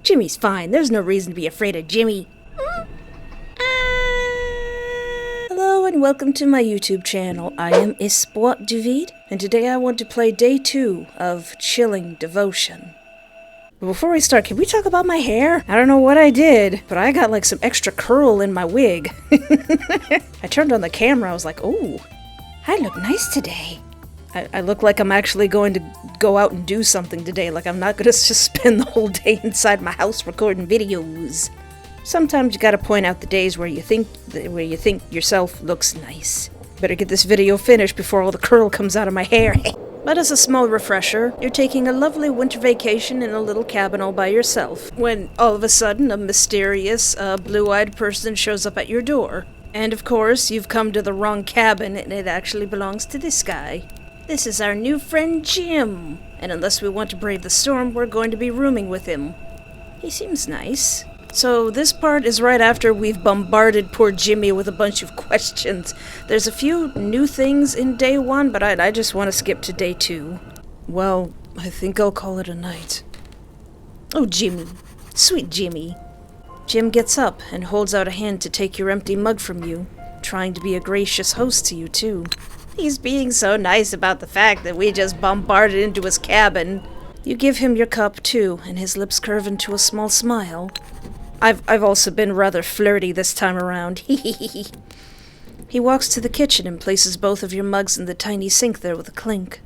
Jimmy's fine. There's no reason to be afraid of Jimmy. Hello and welcome to my YouTube channel. I am Espoir David, and today I want to play day 2 of Chilling Devotion. But before we start, can we talk about my hair? I don't know what I did, but I got like some extra curl in my wig. I turned on the camera, I was like, ooh, I look nice today. I look like I'm actually going to go out and do something today, like I'm not going to just spend the whole day inside my house recording videos. Sometimes you gotta point out the days where you think yourself looks nice. Better get this video finished before all the curl comes out of my hair. But as a small refresher, you're taking a lovely winter vacation in a little cabin all by yourself, when all of a sudden a mysterious, blue-eyed person shows up at your door. And of course, you've come to the wrong cabin and it actually belongs to this guy. This is our new friend Jim, and unless we want to brave the storm, we're going to be rooming with him. He seems nice. So this part is right after we've bombarded poor Jimmy with a bunch of questions. There's a few new things in day 1, but I just want to skip to day 2. Well, I think I'll call it a night. Oh, Jimmy. Sweet Jimmy. Jim gets up and holds out a hand to take your empty mug from you, trying to be a gracious host to you, too. He's being so nice about the fact that we just bombarded into his cabin. You give him your cup, too, and his lips curve into a small smile. I've also been rather flirty this time around. He walks to the kitchen and places both of your mugs in the tiny sink there with a clink.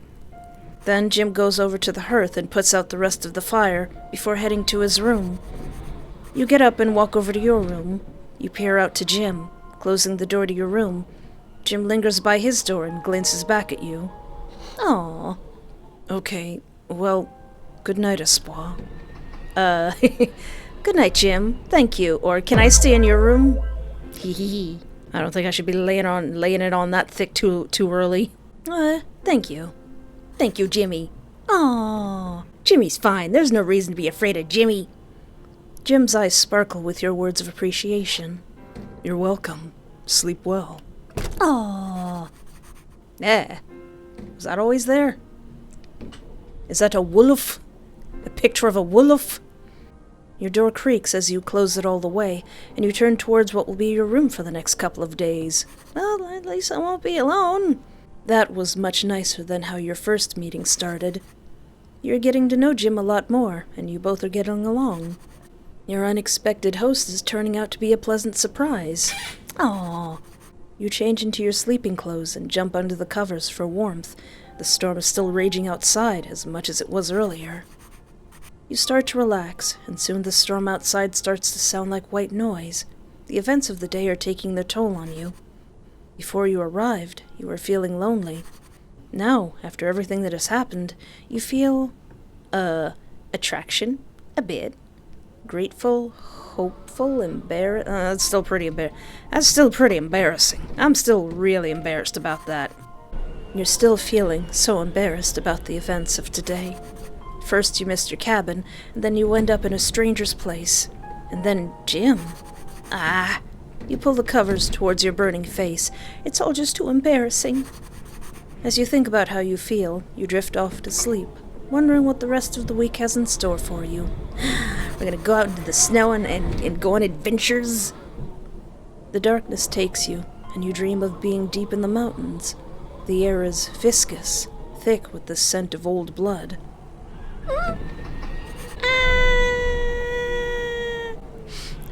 Then Jim goes over to the hearth and puts out the rest of the fire before heading to his room. You get up and walk over to your room. You peer out to Jim, closing the door to your room. Jim lingers by his door and glances back at you. Aww. Okay, well, good night, Espoir. Good night, Jim. Thank you. Or can I stay in your room? Hee. I don't think I should be laying it on that thick too early. Thank you. Thank you, Jimmy. Aww. Jimmy's fine. There's no reason to be afraid of Jimmy. Jim's eyes sparkle with your words of appreciation. You're welcome. Sleep well. Aww. Was that always there? Is that a wolf? A picture of a wolf? Your door creaks as you close it all the way, and you turn towards what will be your room for the next couple of days. Well, at least I won't be alone. That was much nicer than how your first meeting started. You're getting to know Jim a lot more, and you both are getting along. Your unexpected host is turning out to be a pleasant surprise. Aww. You change into your sleeping clothes and jump under the covers for warmth. The storm is still raging outside as much as it was earlier. You start to relax, and soon the storm outside starts to sound like white noise. The events of the day are taking their toll on you. Before you arrived, you were feeling lonely. Now, after everything that has happened, you feel, attraction, a bit. Grateful, hopeful, embarrassed. That's still pretty embarrassing. I'm still really embarrassed about that. You're still feeling so embarrassed about the events of today. First you missed your cabin, and then you end up in a stranger's place. And then Jim. You pull the covers towards your burning face. It's all just too embarrassing. As you think about how you feel, you drift off to sleep, wondering what the rest of the week has in store for you. We're gonna go out into the snow and go on adventures. The darkness takes you, and you dream of being deep in the mountains. The air is viscous, thick with the scent of old blood.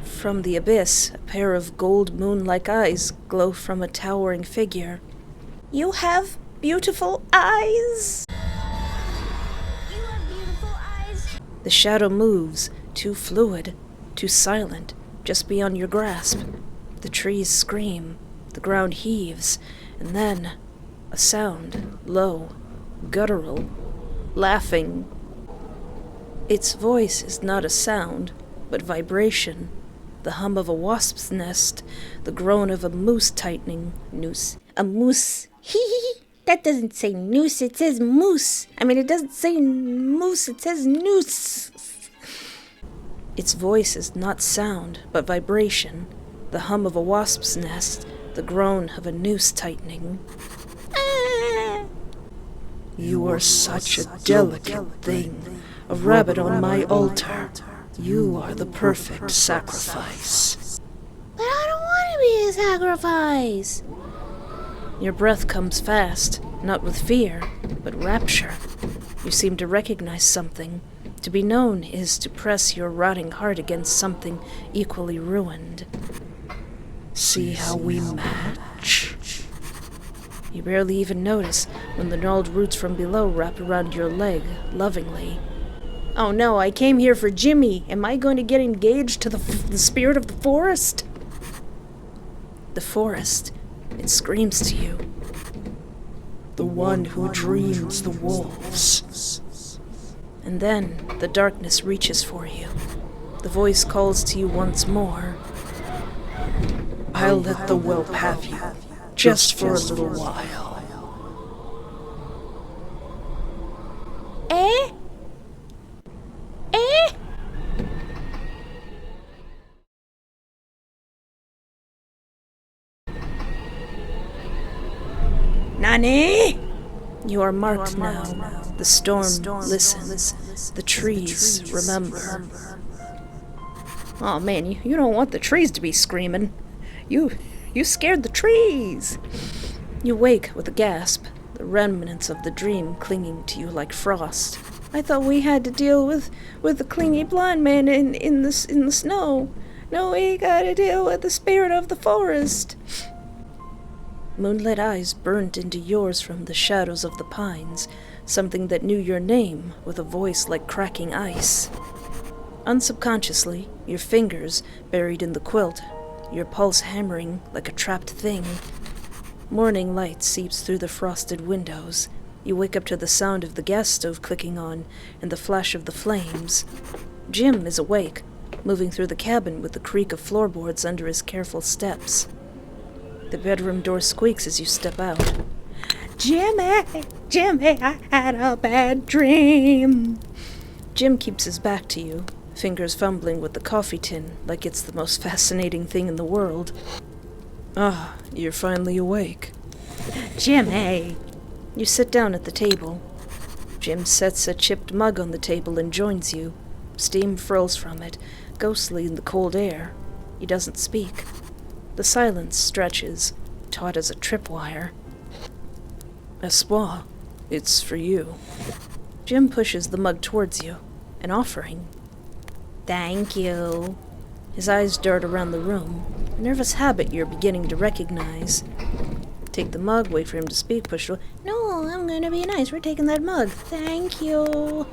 From the abyss, a pair of gold moon-like eyes glow from a towering figure. You have beautiful eyes! You have beautiful eyes! The shadow moves, too fluid, too silent, just beyond your grasp. The trees scream, the ground heaves, and then a sound, low, guttural, laughing. Its voice is not a sound, but vibration. The hum of a wasp's nest, the groan of a moose tightening. Noose. A moose. Hee. That doesn't say noose, it says moose. It doesn't say moose, it says noose. Its voice is not sound, but vibration. The hum of a wasp's nest, the groan of a noose tightening. You are such a delicate thing, a rabbit on my altar. You are the perfect sacrifice. But I don't want to be a sacrifice. Your breath comes fast, not with fear, but rapture. You seem to recognize something. To be known is to press your rotting heart against something equally ruined. See how we match? You barely even notice when the gnarled roots from below wrap around your leg, lovingly. Oh no, I came here for Jimmy. Am I going to get engaged to the spirit of the forest? The forest, it screams to you. The one who dreams the wolves. And then the darkness reaches for you. The voice calls to you once more. I'll let the whelp have you, just for a little while. Eh? Eh? Nani? You are marked now. The storm listens. The trees remember. Oh man, you don't want the trees to be screaming. You scared the trees. You wake with a gasp, the remnants of the dream clinging to you like frost. I thought we had to deal with the clingy blind man in the snow. No, we gotta deal with the spirit of the forest. Moonlit eyes burned into yours from the shadows of the pines, something that knew your name with a voice like cracking ice. Unsubconsciously, your fingers buried in the quilt, your pulse hammering like a trapped thing. Morning light seeps through the frosted windows. You wake up to the sound of the gas stove clicking on and the flash of the flames. Jim is awake, moving through the cabin with the creak of floorboards under his careful steps. The bedroom door squeaks as you step out. Jimmy, I had a bad dream. Jim keeps his back to you, fingers fumbling with the coffee tin like it's the most fascinating thing in the world. Ah, you're finally awake. Jimmy! You sit down at the table. Jim sets a chipped mug on the table and joins you. Steam furls from it, ghostly in the cold air. He doesn't speak. The silence stretches, taut as a tripwire. Espoir, it's for you. Jim pushes the mug towards you, an offering. Thank you. His eyes dart around the room, a nervous habit you're beginning to recognize. Take the mug, wait for him to speak, push it. No, I'm gonna be nice. We're taking that mug. Thank you.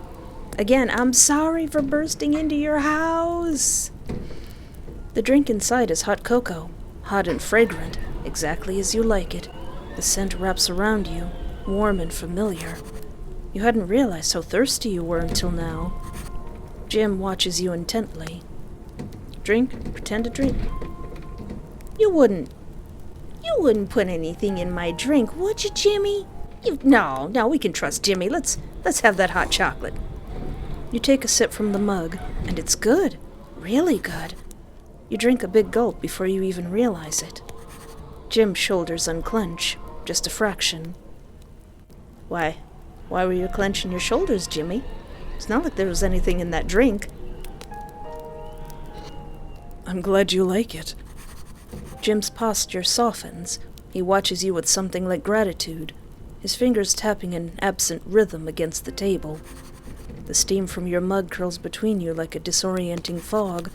Again, I'm sorry for bursting into your house. The drink inside is hot cocoa, hot and fragrant, exactly as you like it. The scent wraps around you, warm and familiar. You hadn't realized how thirsty you were until now. Jim watches you intently. Drink? Pretend to drink. You wouldn't put anything in my drink, would you, Jimmy? No, we can trust Jimmy. Let's have that hot chocolate. You take a sip from the mug, and it's good. Really good. You drink a big gulp before you even realize it. Jim's shoulders unclench, just a fraction. Why were you clenching your shoulders, Jimmy? It's not like there was anything in that drink. I'm glad you like it. Jim's posture softens. He watches you with something like gratitude, his fingers tapping an absent rhythm against the table. The steam from your mug curls between you like a disorienting fog.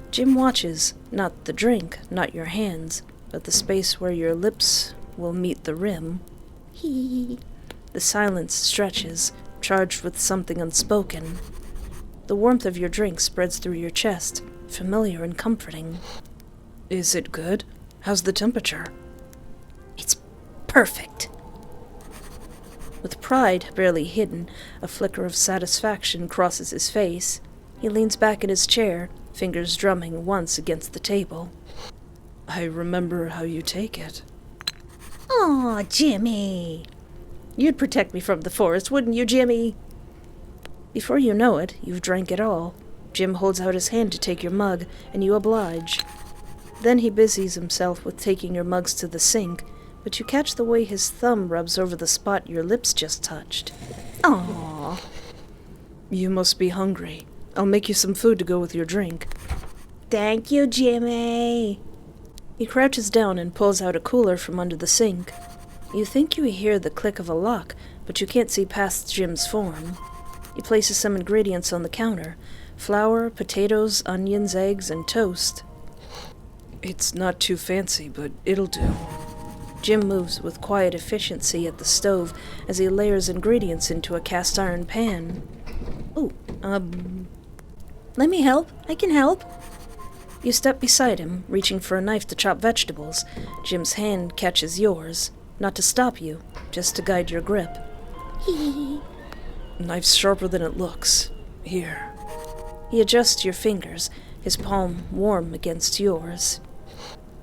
Jim watches, not the drink, not your hands, but the space where your lips will meet the rim. Hee. The silence stretches, charged with something unspoken. The warmth of your drink spreads through your chest, familiar and comforting. Is it good? How's the temperature? It's perfect. With pride barely hidden, a flicker of satisfaction crosses his face. He leans back in his chair, fingers drumming once against the table. I remember how you take it. Aw, Jimmy! You'd protect me from the forest, wouldn't you, Jimmy? Before you know it, you've drank it all. Jim holds out his hand to take your mug, and you oblige. Then he busies himself with taking your mugs to the sink, but you catch the way his thumb rubs over the spot your lips just touched. Aww. You must be hungry. I'll make you some food to go with your drink. Thank you, Jimmy. He crouches down and pulls out a cooler from under the sink. You think you hear the click of a lock, but you can't see past Jim's form. He places some ingredients on the counter: flour, potatoes, onions, eggs, and toast. It's not too fancy, but it'll do. Jim moves with quiet efficiency at the stove as he layers ingredients into a cast iron pan. Oh, let me help. I can help. You step beside him, reaching for a knife to chop vegetables. Jim's hand catches yours, not to stop you, just to guide your grip. Knife's sharper than it looks. Here. He adjusts your fingers, his palm warm against yours.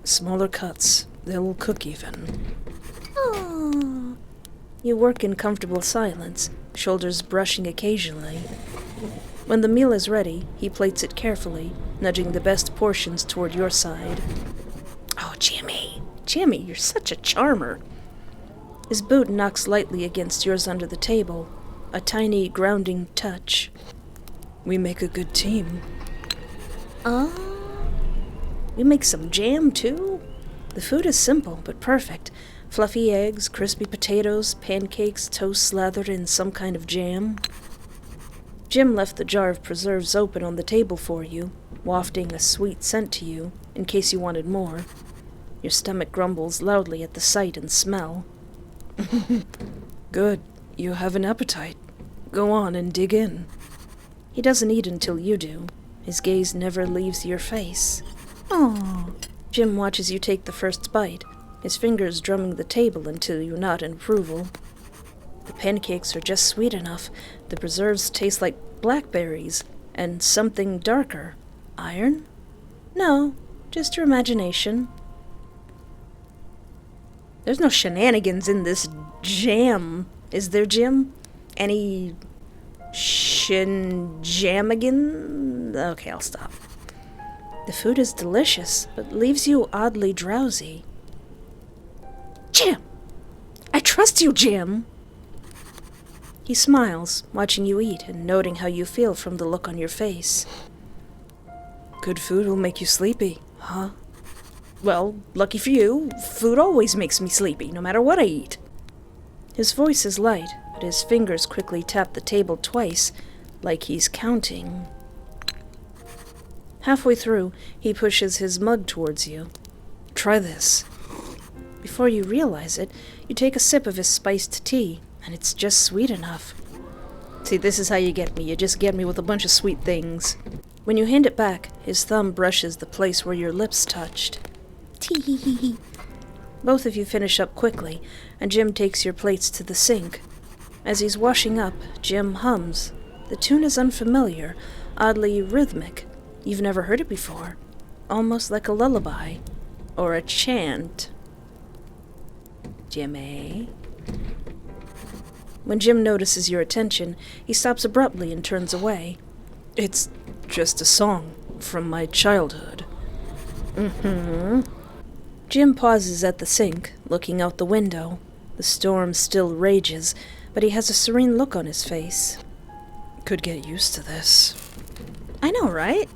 Smaller cuts. They'll cook even. Oh. You work in comfortable silence, shoulders brushing occasionally. When the meal is ready, he plates it carefully, nudging the best portions toward your side. Oh, Jimmy, you're such a charmer. His boot knocks lightly against yours under the table, a tiny grounding touch. We make a good team. We make some jam, too? The food is simple, but perfect. Fluffy eggs, crispy potatoes, pancakes, toast slathered in some kind of jam. Jim left the jar of preserves open on the table for you, wafting a sweet scent to you, in case you wanted more. Your stomach grumbles loudly at the sight and smell. Good. You have an appetite. Go on and dig in. He doesn't eat until you do. His gaze never leaves your face. Oh. Jim watches you take the first bite, his fingers drumming the table until you nod in approval. The pancakes are just sweet enough. The preserves taste like blackberries, and something darker. Iron? No, just your imagination. There's no shenanigans in this jam, is there, Jim? Any shin-jamagan? Okay, I'll stop. The food is delicious, but leaves you oddly drowsy. Jim! I trust you, Jim! He smiles, watching you eat and noting how you feel from the look on your face. Good food will make you sleepy, huh? Well, lucky for you, food always makes me sleepy, no matter what I eat. His voice is light, but his fingers quickly tap the table twice, like he's counting. Halfway through, he pushes his mug towards you. Try this. Before you realize it, you take a sip of his spiced tea, and it's just sweet enough. See, this is how you get me. You just get me with a bunch of sweet things. When you hand it back, his thumb brushes the place where your lips touched. Tee. Both of you finish up quickly, and Jim takes your plates to the sink. As he's washing up, Jim hums. The tune is unfamiliar, oddly rhythmic. You've never heard it before. Almost like a lullaby. Or a chant. Jimmy? When Jim notices your attention, he stops abruptly and turns away. It's just a song from my childhood. Jim pauses at the sink, looking out the window. The storm still rages, but he has a serene look on his face. Could get used to this. I know, right?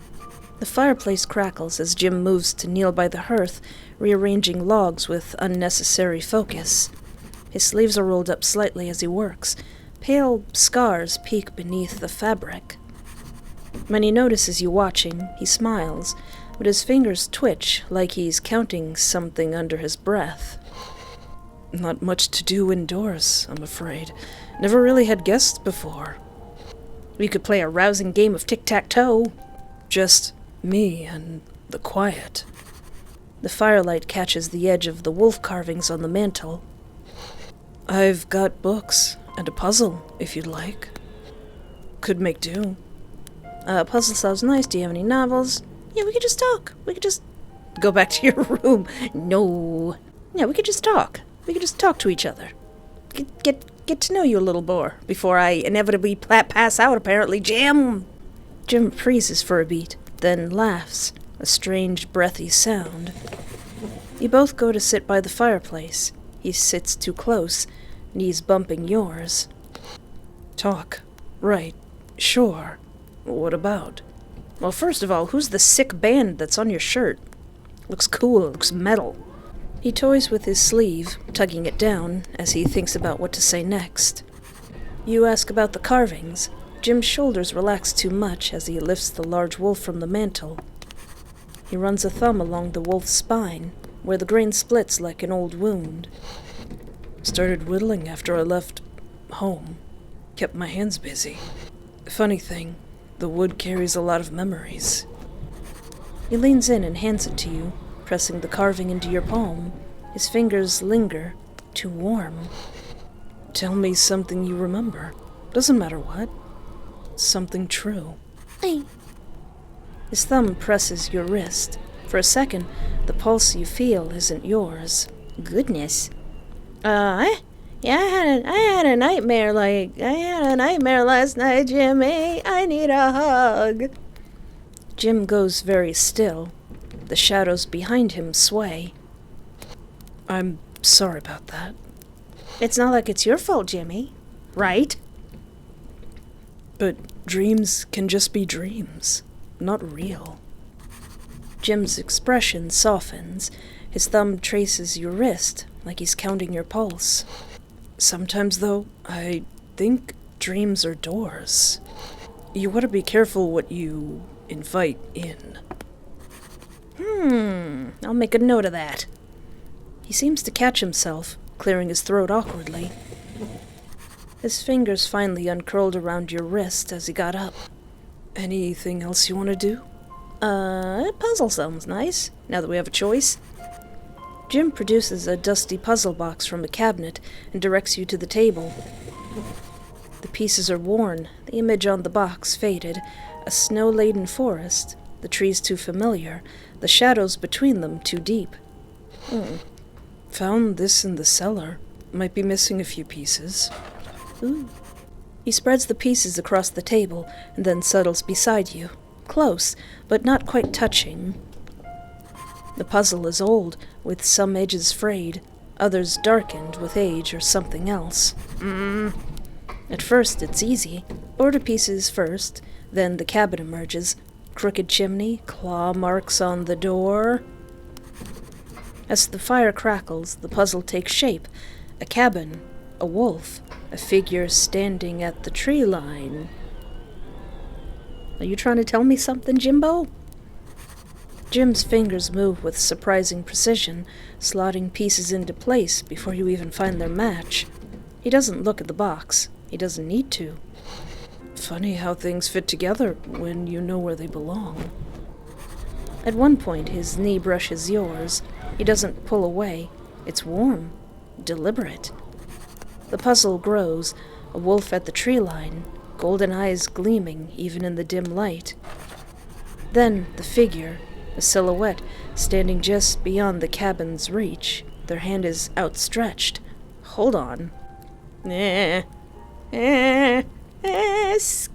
The fireplace crackles as Jim moves to kneel by the hearth, rearranging logs with unnecessary focus. His sleeves are rolled up slightly as he works. Pale scars peek beneath the fabric. When he notices you watching, he smiles, but his fingers twitch like he's counting something under his breath. Not much to do indoors, I'm afraid. Never really had guests before. We could play a rousing game of tic-tac-toe. Just me and the quiet. The firelight catches the edge of the wolf carvings on the mantel. I've got books and a puzzle, if you'd like. Could make do. Puzzle sounds nice. Do you have any novels? Yeah, we could just talk. We could just go back to your room. No. Yeah, we could just talk. We could just talk to each other. Get to know you a little more before I inevitably pass out, apparently. Jim freezes for a beat, then laughs, a strange breathy sound. You both go to sit by the fireplace. He sits too close, knees bumping yours. Talk. Right. Sure. What about? Well, first of all, who's the sick band that's on your shirt? Looks cool, it looks metal. He toys with his sleeve, tugging it down, as he thinks about what to say next. You ask about the carvings. Jim's shoulders relax too much as he lifts the large wolf from the mantel. He runs a thumb along the wolf's spine, where the grain splits like an old wound. Started whittling after I left home. Kept my hands busy. Funny thing, the wood carries a lot of memories. He leans in and hands it to you, pressing the carving into your palm. His fingers linger, too warm. Tell me something you remember. Doesn't matter what. Something true. His thumb presses your wrist. For a second, the pulse you feel isn't yours. Goodness. I had a nightmare last night, Jimmy. I need a hug. Jim goes very still. The shadows behind him sway. I'm sorry about that. It's not like it's your fault, Jimmy. Right? But dreams can just be dreams, not real. Jim's expression softens. His thumb traces your wrist, like he's counting your pulse. Sometimes, though, I think dreams are doors. You want to be careful what you invite in. I'll make a note of that. He seems to catch himself, clearing his throat awkwardly. His fingers finally uncurled around your wrist as he got up. Anything else you want to do? A puzzle sounds nice, now that we have a choice. Jim produces a dusty puzzle box from a cabinet and directs you to the table. The pieces are worn, the image on the box faded, a snow-laden forest, the trees too familiar, the shadows between them too deep. Found this in the cellar. Might be missing a few pieces. Ooh. He spreads the pieces across the table and then settles beside you. Close, but not quite touching. The puzzle is old, with some edges frayed, others darkened with age or something else. At first, it's easy. Order pieces first, then the cabin emerges. Crooked chimney, claw marks on the door. As the fire crackles, the puzzle takes shape. A cabin, a wolf, a figure standing at the tree line. Are you trying to tell me something, Jimbo? Jim's fingers move with surprising precision, slotting pieces into place before you even find their match. He doesn't look at the box. He doesn't need to. Funny how things fit together when you know where they belong. At one point, his knee brushes yours. He doesn't pull away. It's warm, deliberate. The puzzle grows, a wolf at the tree line, golden eyes gleaming even in the dim light. Then the figure, a silhouette, standing just beyond the cabin's reach. Their hand is outstretched. Hold on. Scary!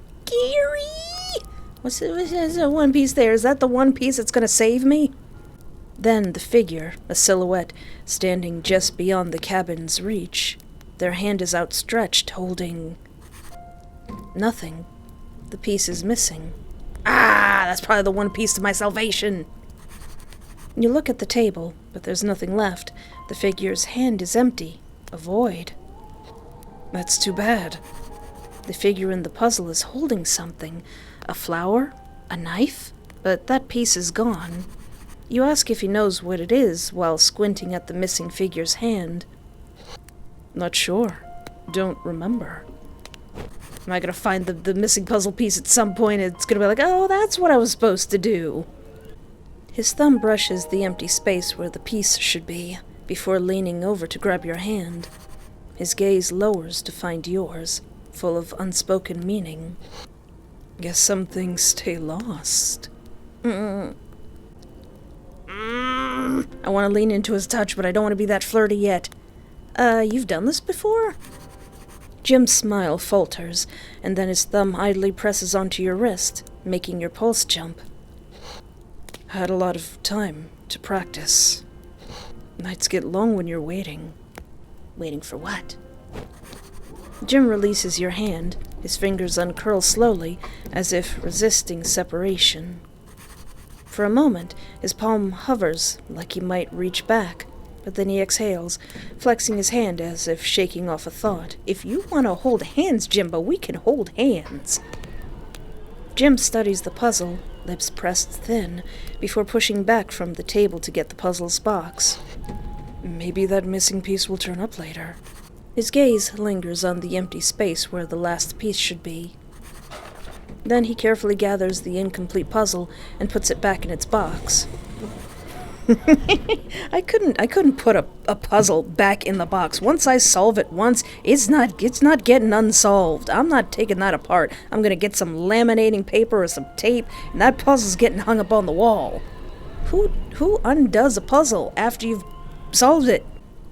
What's the one piece there? Is that the one piece that's gonna save me? Then the figure, a silhouette, standing just beyond the cabin's reach. Their hand is outstretched, holding nothing. The piece is missing. That's probably the one piece to my salvation. You look at the table, but there's nothing left. The figure's hand is empty, a void. That's too bad. The figure in the puzzle is holding something. A flower? A knife? But that piece is gone. You ask if he knows what it is while squinting at the missing figure's hand. Not sure. Don't remember. Am I gonna find the missing puzzle piece at some point? It's gonna be like, oh, that's what I was supposed to do. His thumb brushes the empty space where the piece should be, before leaning over to grab your hand. His gaze lowers to find yours, full of unspoken meaning. Guess some things stay lost. I want to lean into his touch, but I don't want to be that flirty yet. You've done this before? Jim's smile falters, and then his thumb idly presses onto your wrist, making your pulse jump. Had a lot of time to practice. Nights get long when you're waiting. Waiting for what? Jim releases your hand. His fingers uncurl slowly, as if resisting separation. For a moment, his palm hovers like he might reach back, but then he exhales, flexing his hand as if shaking off a thought. If you want to hold hands, Jimbo, we can hold hands. Jim studies the puzzle, lips pressed thin, before pushing back from the table to get the puzzle's box. Maybe that missing piece will turn up later. His gaze lingers on the empty space where the last piece should be. Then he carefully gathers the incomplete puzzle and puts it back in its box. I couldn't put a puzzle back in the box. Once I solve it once, it's not getting unsolved. I'm not taking that apart. I'm gonna get some laminating paper or some tape, and that puzzle's getting hung up on the wall. Who undoes a puzzle after you've solved it?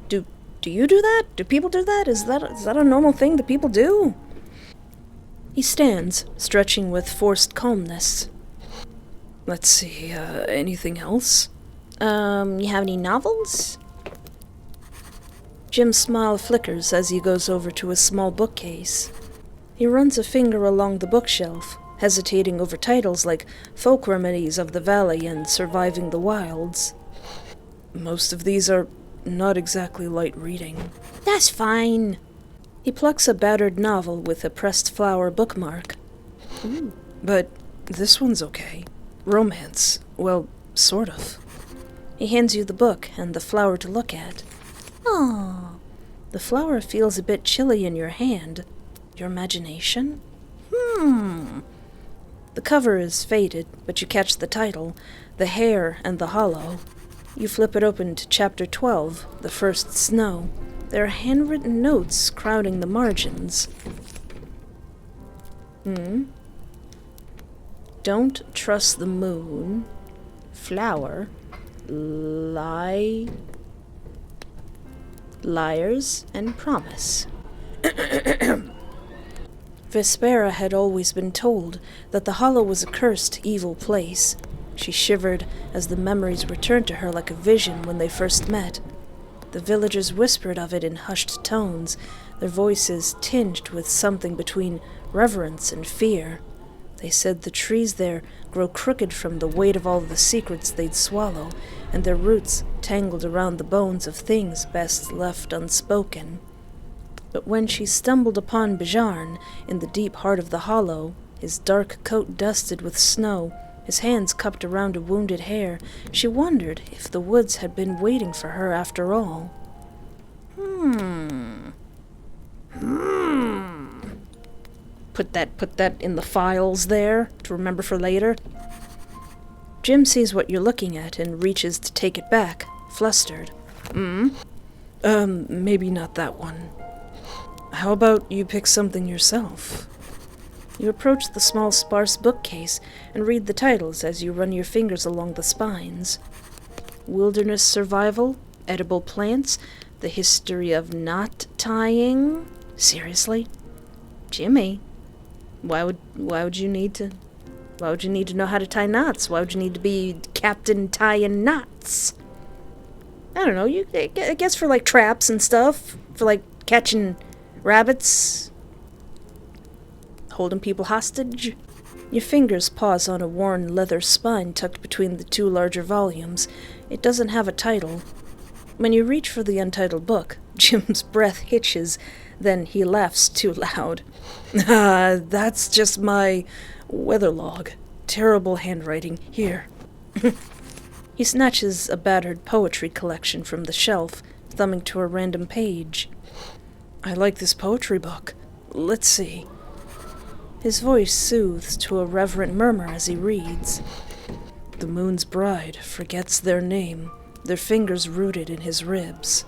Do you do that? Do people do that? Is that a normal thing that people do? He stands, stretching with forced calmness. Let's see, anything else? You have any novels? Jim's smile flickers as he goes over to a small bookcase. He runs a finger along the bookshelf, hesitating over titles like Folk Remedies of the Valley and Surviving the Wilds. Most of these are not exactly light reading. That's fine. He plucks a battered novel with a pressed flower bookmark. Ooh. But this one's okay. Romance. Well, sort of. He hands you the book and the flower to look at. Aww. The flower feels a bit chilly in your hand. Your imagination? The cover is faded, but you catch the title, The Hare and the Hollow. You flip it open to Chapter 12, The First Snow. There are handwritten notes crowding the margins. Don't trust the moon. Flower. Liars and promise. Vespera had always been told that the Hollow was a cursed, evil place. She shivered as the memories returned to her like a vision when they first met. The villagers whispered of it in hushed tones, their voices tinged with something between reverence and fear. They said the trees there grow crooked from the weight of all the secrets they'd swallow, and their roots tangled around the bones of things best left unspoken. But when she stumbled upon Bjarn in the deep heart of the hollow, his dark coat dusted with snow, his hands cupped around a wounded hare, she wondered if the woods had been waiting for her after all. Put that in the files there to remember for later. Jim sees what you're looking at and reaches to take it back, flustered. Maybe not that one. How about you pick something yourself? You approach the small, sparse bookcase and read the titles as you run your fingers along the spines. Wilderness Survival, Edible Plants, The History of Knot Tying. Seriously? Jimmy, why would you need to know how to tie knots? Why would you need to be Captain Tying Knots? I don't know, I guess for like traps and stuff, for like catching rabbits, holding people hostage. Your fingers pause on a worn leather spine tucked between the two larger volumes. It doesn't have a title. When you reach for the untitled book, Jim's breath hitches, then he laughs too loud. That's just my weather log. Terrible handwriting. Here. He snatches a battered poetry collection from the shelf, thumbing to a random page. I like this poetry book. Let's see. His voice soothes to a reverent murmur as he reads. The moon's bride forgets their name, their fingers rooted in his ribs.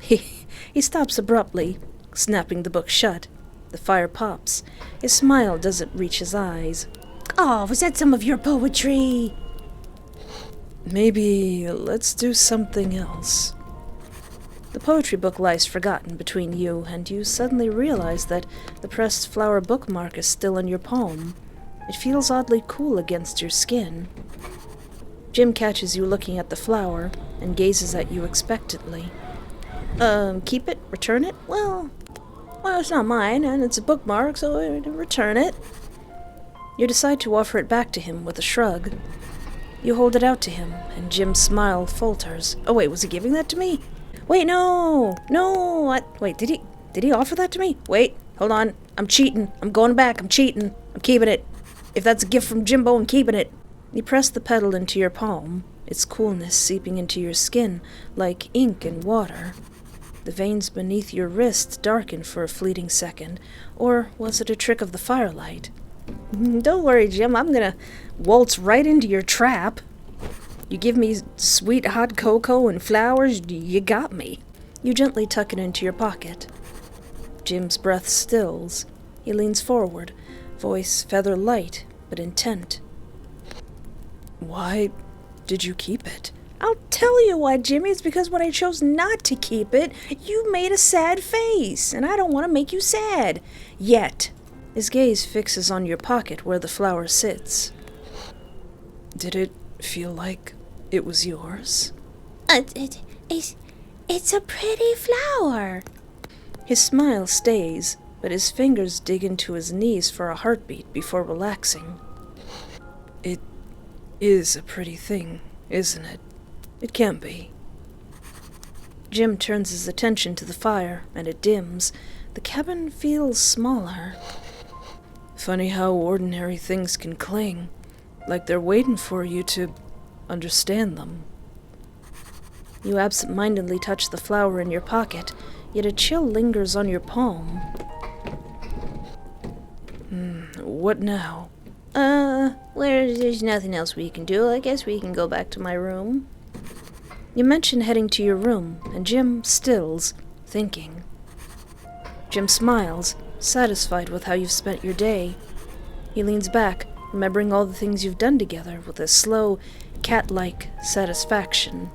He stops abruptly, snapping the book shut. The fire pops. His smile doesn't reach his eyes. Oh, was that some of your poetry? Maybe let's do something else. The poetry book lies forgotten between you, and you suddenly realize that the pressed flower bookmark is still in your palm. It feels oddly cool against your skin. Jim catches you looking at the flower and gazes at you expectantly. Keep it? Return it? Well, why well, it's not mine, and it's a bookmark, so I return it. You decide to offer it back to him with a shrug. You hold it out to him, and Jim's smile falters. Oh wait, was he giving that to me? Wait, no! Wait, did he offer that to me? Wait, hold on. I'm cheating. I'm going back. I'm cheating. I'm keeping it. If that's a gift from Jimbo, I'm keeping it. You press the petal into your palm, its coolness seeping into your skin like ink and water. The veins beneath your wrist darken for a fleeting second, or was it a trick of the firelight? Don't worry, Jim, I'm gonna waltz right into your trap. You give me sweet hot cocoa and flowers, you got me. You gently tuck it into your pocket. Jim's breath stills. He leans forward, voice feather light but intent. Why did you keep it? I'll tell you why, Jimmy. It's because when I chose not to keep it, you made a sad face, and I don't want to make you sad. Yet. His gaze fixes on your pocket where the flower sits. Did it feel like it was yours? It's a pretty flower. His smile stays, but his fingers dig into his knees for a heartbeat before relaxing. It is a pretty thing, isn't it? It can't be. Jim turns his attention to the fire, and it dims. The cabin feels smaller. Funny how ordinary things can cling, like they're waiting for you to understand them. You absent-mindedly touch the flower in your pocket, yet a chill lingers on your palm. What now? There's nothing else we can do. I guess we can go back to my room. You mention heading to your room, and Jim stills, thinking. Jim smiles, satisfied with how you've spent your day. He leans back, remembering all the things you've done together with a slow, cat-like satisfaction.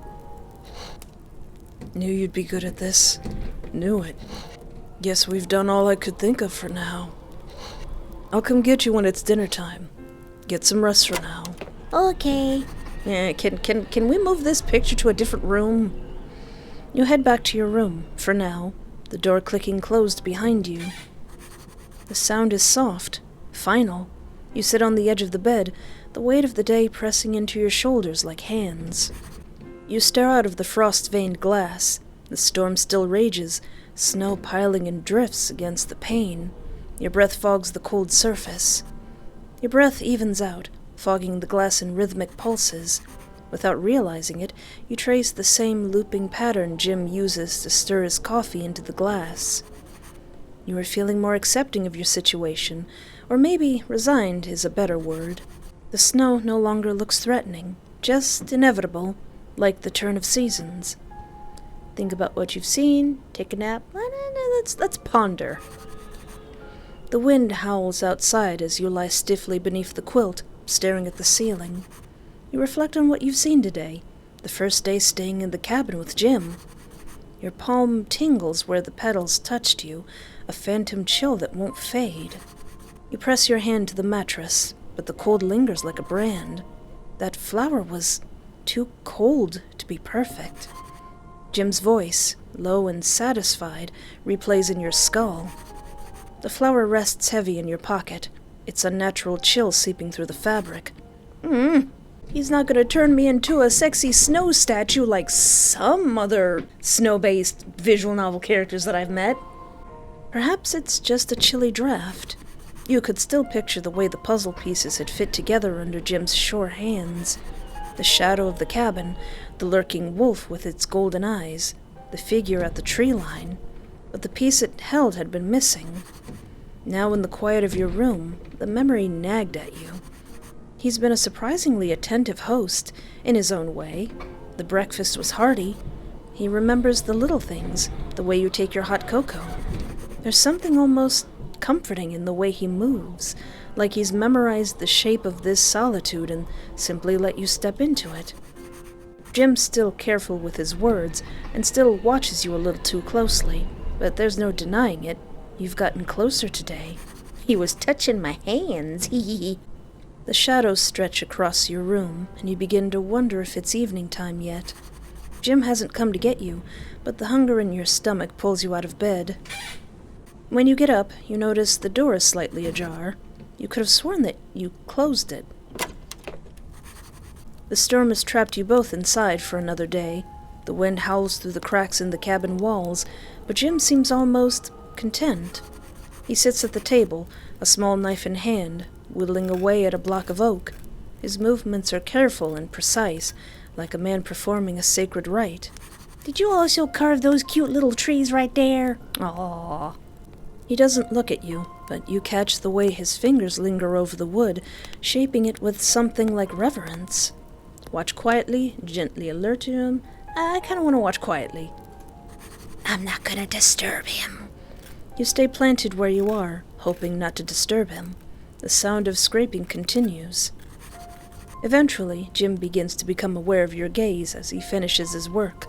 Knew you'd be good at this. Knew it. Guess we've done all I could think of for now. I'll come get you when it's dinner time. Get some rest for now. Okay. Yeah, can we move this picture to a different room? You head back to your room, for now, the door clicking closed behind you. The sound is soft, final. You sit on the edge of the bed, the weight of the day pressing into your shoulders like hands. You stare out of the frost-veined glass. The storm still rages, snow piling in drifts against the pane. Your breath fogs the cold surface. Your breath evens out, fogging the glass in rhythmic pulses. Without realizing it, you trace the same looping pattern Jim uses to stir his coffee into the glass. You are feeling more accepting of your situation, or maybe resigned is a better word. The snow no longer looks threatening, just inevitable, like the turn of seasons. Think about what you've seen, take a nap, let's ponder. The wind howls outside as you lie stiffly beneath the quilt, staring at the ceiling. You reflect on what you've seen today, the first day staying in the cabin with Jim. Your palm tingles where the petals touched you, a phantom chill that won't fade. You press your hand to the mattress, but the cold lingers like a brand. That flower was too cold to be perfect. Jim's voice, low and satisfied, replays in your skull. The flower rests heavy in your pocket, its unnatural chill seeping through the fabric. He's not gonna turn me into a sexy snow statue like some other snow-based visual novel characters that I've met. Perhaps it's just a chilly draft. You could still picture the way the puzzle pieces had fit together under Jim's sure hands. The shadow of the cabin, the lurking wolf with its golden eyes, the figure at the tree line. But the piece it held had been missing. Now in the quiet of your room, the memory nagged at you. He's been a surprisingly attentive host, in his own way. The breakfast was hearty. He remembers the little things, the way you take your hot cocoa. There's something almost comforting in the way he moves, like he's memorized the shape of this solitude and simply let you step into it. Jim's still careful with his words, and still watches you a little too closely, but there's no denying it. You've gotten closer today. He was touching my hands, hee. The shadows stretch across your room, and you begin to wonder if it's evening time yet. Jim hasn't come to get you, but the hunger in your stomach pulls you out of bed. When you get up, you notice the door is slightly ajar. You could have sworn that you closed it. The storm has trapped you both inside for another day. The wind howls through the cracks in the cabin walls, but Jim seems almost content. He sits at the table, a small knife in hand, whittling away at a block of oak. His movements are careful and precise, like a man performing a sacred rite. Did you also carve those cute little trees right there? Aww. He doesn't look at you, but you catch the way his fingers linger over the wood, shaping it with something like reverence. Watch quietly, gently alert him. I kind of want to watch quietly. I'm not gonna disturb him. You stay planted where you are, hoping not to disturb him. The sound of scraping continues. Eventually, Jim begins to become aware of your gaze as he finishes his work.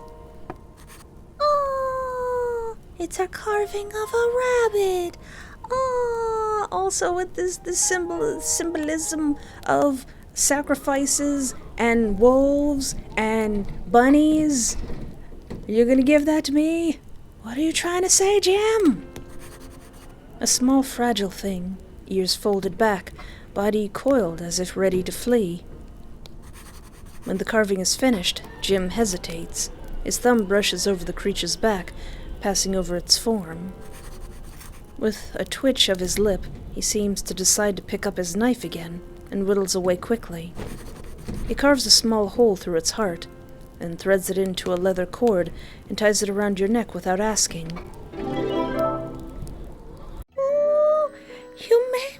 Oh, it's a carving of a rabbit. Oh, also with this symbolism of sacrifices and wolves and bunnies. You're gonna give that to me? What are you trying to say, Jim? A small fragile thing, ears folded back, body coiled as if ready to flee. When the carving is finished, Jim hesitates. His thumb brushes over the creature's back, passing over its form. With a twitch of his lip, he seems to decide to pick up his knife again, and whittles away quickly. He carves a small hole through its heart, and threads it into a leather cord and ties it around your neck without asking. Oh, you made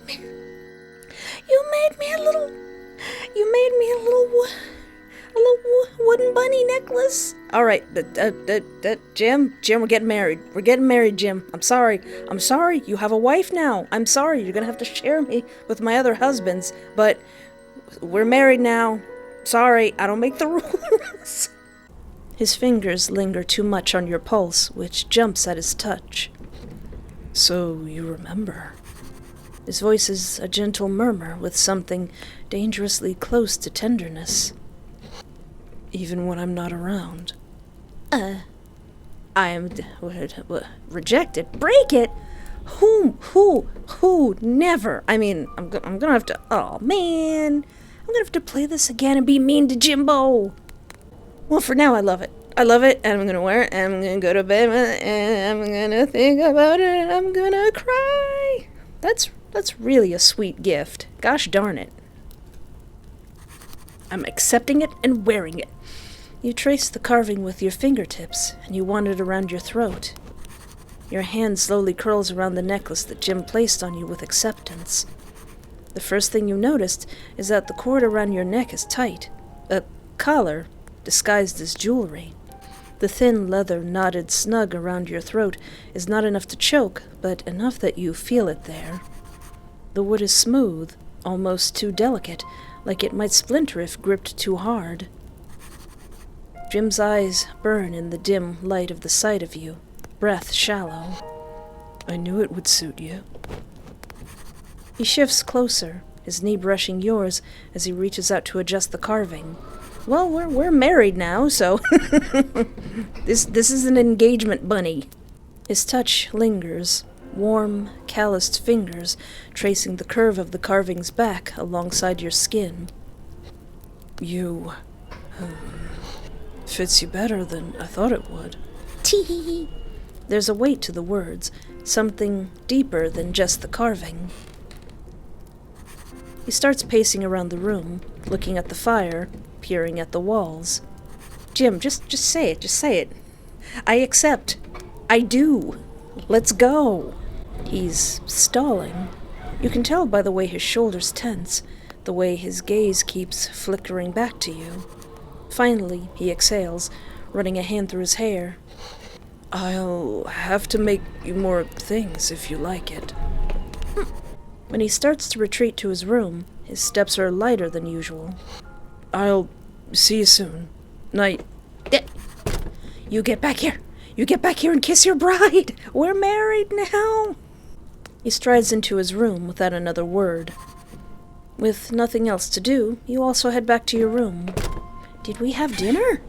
me a little wooden bunny necklace. All right, Jim, we're getting married. We're getting married, Jim. I'm sorry. You have a wife now. I'm sorry. You're gonna have to share me with my other husbands, but we're married now. Sorry, I don't make the rules. His fingers linger too much on your pulse, which jumps at his touch. So you remember. His voice is a gentle murmur with something dangerously close to tenderness. Even when I'm not around. I am rejected. Break it? Who? Never. I mean, I'm gonna have to. Oh man, I'm gonna have to play this again and be mean to Jimbo. Well, for now, I love it. And I'm gonna wear it, and I'm gonna go to bed with it, and I'm gonna think about it, and I'm gonna cry. That's really a sweet gift. Gosh darn it. I'm accepting it and wearing it. You trace the carving with your fingertips, and you want it around your throat. Your hand slowly curls around the necklace that Jim placed on you with acceptance. The first thing you noticed is that the cord around your neck is tight. A collar, disguised as jewelry. The thin leather knotted snug around your throat is not enough to choke, but enough that you feel it there. The wood is smooth, almost too delicate, like it might splinter if gripped too hard. Jim's eyes burn in the dim light of the sight of you, breath shallow. I knew it would suit you. He shifts closer, his knee brushing yours as he reaches out to adjust the carving. Well, we're married now, so this is an engagement bunny. His touch lingers, warm, calloused fingers tracing the curve of the carving's back alongside your skin. You fits you better than I thought it would. Tee. There's a weight to the words, something deeper than just the carving. He starts pacing around the room, looking at the fire, peering at the walls. Jim, just say it. I accept. I do. Let's go. He's stalling. You can tell by the way his shoulders tense, the way his gaze keeps flickering back to you. Finally, he exhales, running a hand through his hair. I'll have to make you more things if you like it. When he starts to retreat to his room, his steps are lighter than usual. I'll see you soon. Night. You get back here! You get back here and kiss your bride! We're married now! He strides into his room without another word. With nothing else to do, you also head back to your room. Did we have dinner?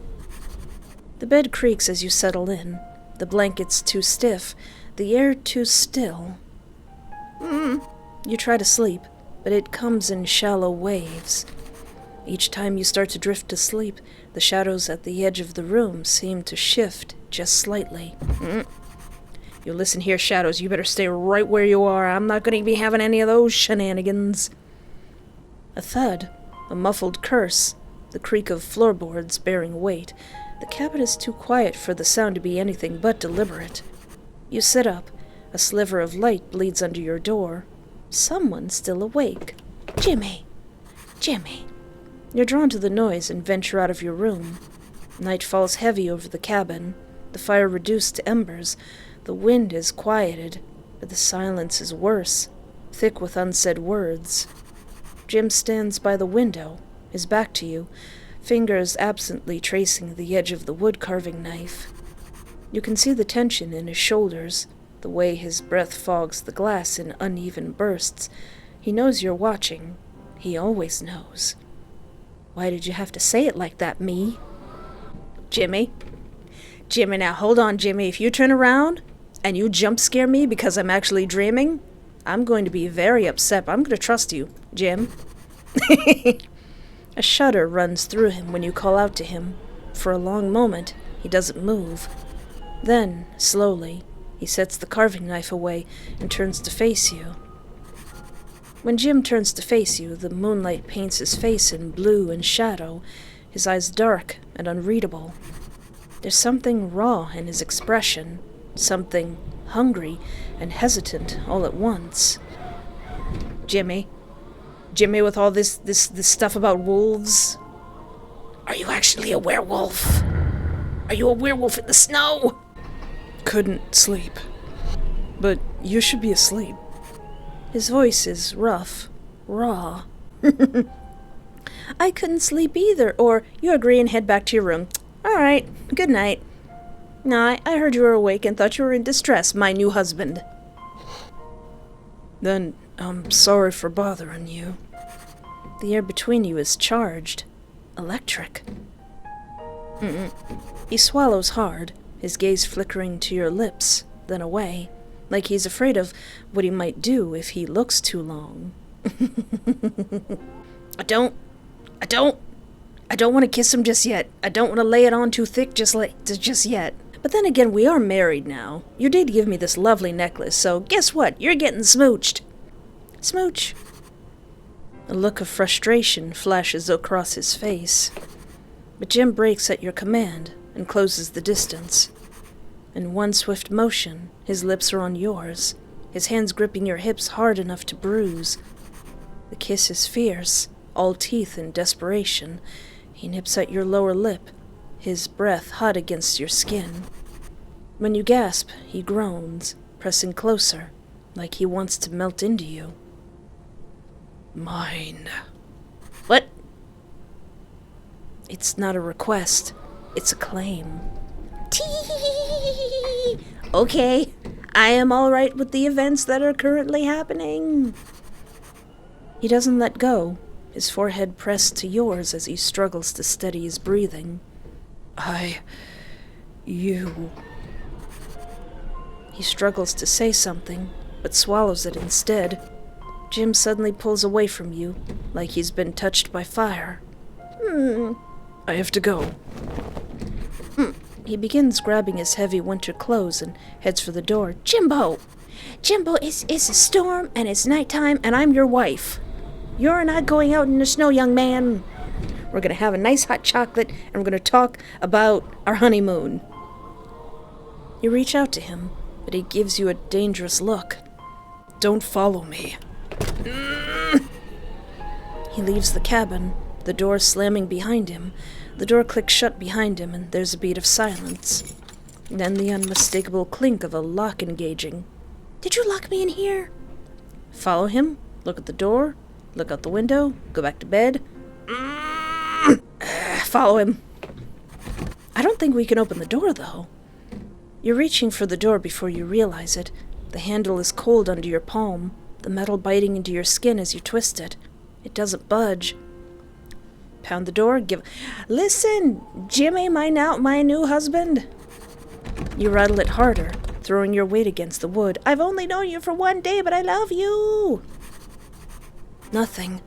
The bed creaks as you settle in. The blanket's too stiff. the air too still. You try to sleep, but it comes in shallow waves. Each time you start to drift to sleep, the shadows at the edge of the room seem to shift just slightly. You listen here, shadows, you better stay right where you are. I'm not going to be having any of those shenanigans. A thud, a muffled curse, the creak of floorboards bearing weight. The cabin is too quiet for the sound to be anything but deliberate. You sit up. A sliver of light bleeds under your door. Someone's still awake. Jimmy! Jimmy! You're drawn to the noise and venture out of your room. Night falls heavy over the cabin, the fire reduced to embers. The wind is quieted, but the silence is worse, thick with unsaid words. Jim stands by the window, his back to you, fingers absently tracing the edge of the wood-carving knife. You can see the tension in his shoulders, the way his breath fogs the glass in uneven bursts. He knows you're watching. He always knows. Why did you have to say it like that, me? Jimmy? Jimmy, now hold on, Jimmy. If you turn around and you jump scare me because I'm actually dreaming, I'm going to be very upset. I'm going to trust you, Jim. A shudder runs through him when you call out to him. For a long moment, he doesn't move. Then, slowly, he sets the carving knife away and turns to face you. When Jim turns to face you, the moonlight paints his face in blue and shadow, his eyes dark and unreadable. There's something raw in his expression, something hungry and hesitant all at once. Jimmy? Jimmy, with all this stuff about wolves? Are you actually a werewolf? Are you a werewolf in the snow? Couldn't sleep. But you should be asleep. His voice is rough, raw. I couldn't sleep either, or you agree and head back to your room. All right, good night. No, I heard you were awake and thought you were in distress, my new husband. Then I'm sorry for bothering you. The air between you is charged, electric. He swallows hard, his gaze flickering to your lips, then away, like he's afraid of what he might do if he looks too long. I don't want to kiss him just yet. I don't want to lay it on too thick just yet. But then again, we are married now. You did give me this lovely necklace, so guess what? You're getting smooched. Smooch. A look of frustration flashes across his face. But Jim breaks at your command and closes the distance. In one swift motion, his lips are on yours, his hands gripping your hips hard enough to bruise. The kiss is fierce, all teeth and desperation. He nips at your lower lip, his breath hot against your skin. When you gasp, he groans, pressing closer, like he wants to melt into you. Mine. What? It's not a request, it's a claim. Tee! Okay, I am all right with the events that are currently happening. He doesn't let go, his forehead pressed to yours as he struggles to steady his breathing. You... He struggles to say something, but swallows it instead. Jim suddenly pulls away from you, like he's been touched by fire. I have to go. He begins grabbing his heavy winter clothes and heads for the door. Jimbo! Jimbo, it's a storm, and it's nighttime, and I'm your wife. You're not going out in the snow, young man. We're going to have a nice hot chocolate, and we're going to talk about our honeymoon. You reach out to him, but he gives you a dangerous look. Don't follow me. He leaves the cabin, the door slamming behind him. The door clicks shut behind him, and there's a beat of silence. Then the unmistakable clink of a lock engaging. Did you lock me in here? Follow him, look at the door, look out the window, go back to bed. Follow him. I don't think we can open the door, though. You're reaching for the door before you realize it. The handle is cold under your palm, the metal biting into your skin as you twist it. It doesn't budge. Pound the door, Listen, Jimmy, my new husband. You rattle it harder, throwing your weight against the wood. I've only known you for 1 day, but I love you! Nothing.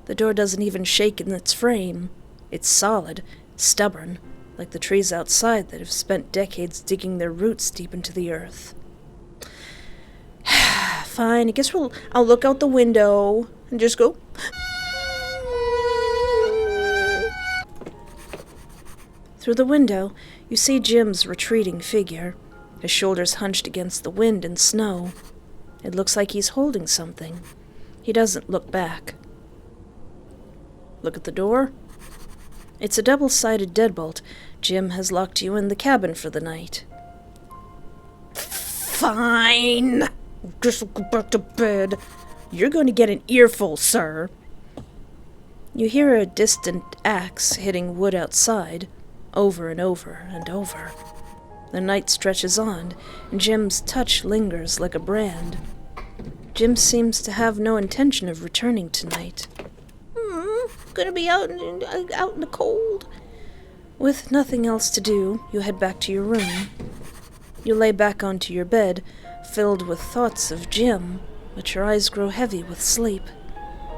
The door doesn't even shake in its frame. It's solid, stubborn, like the trees outside that have spent decades digging their roots deep into the earth. Fine, I guess I'll look out the window and just go... Through the window, you see Jim's retreating figure, his shoulders hunched against the wind and snow. It looks like he's holding something. He doesn't look back. Look at the door. It's a double-sided deadbolt. Jim has locked you in the cabin for the night. Fine! Just go back to bed. You're going to get an earful, sir. You hear a distant axe hitting wood outside, over and over and over. The night stretches on, and Jim's touch lingers like a brand. Jim seems to have no intention of returning tonight. Gonna be out in the cold. With nothing else to do, you head back to your room. You lay back onto your bed, filled with thoughts of Jim, but your eyes grow heavy with sleep.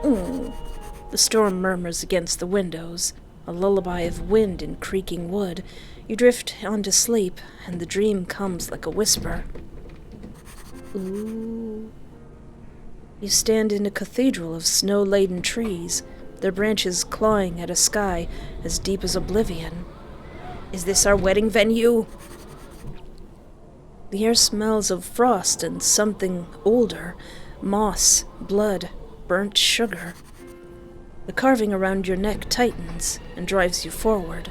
The storm murmurs against the windows, a lullaby of wind and creaking wood. You drift onto sleep, and the dream comes like a whisper. Ooh. You stand in a cathedral of snow-laden trees, their branches clawing at a sky as deep as oblivion. Is this our wedding venue? The air smells of frost and something older, moss, blood, burnt sugar. The carving around your neck tightens and drives you forward.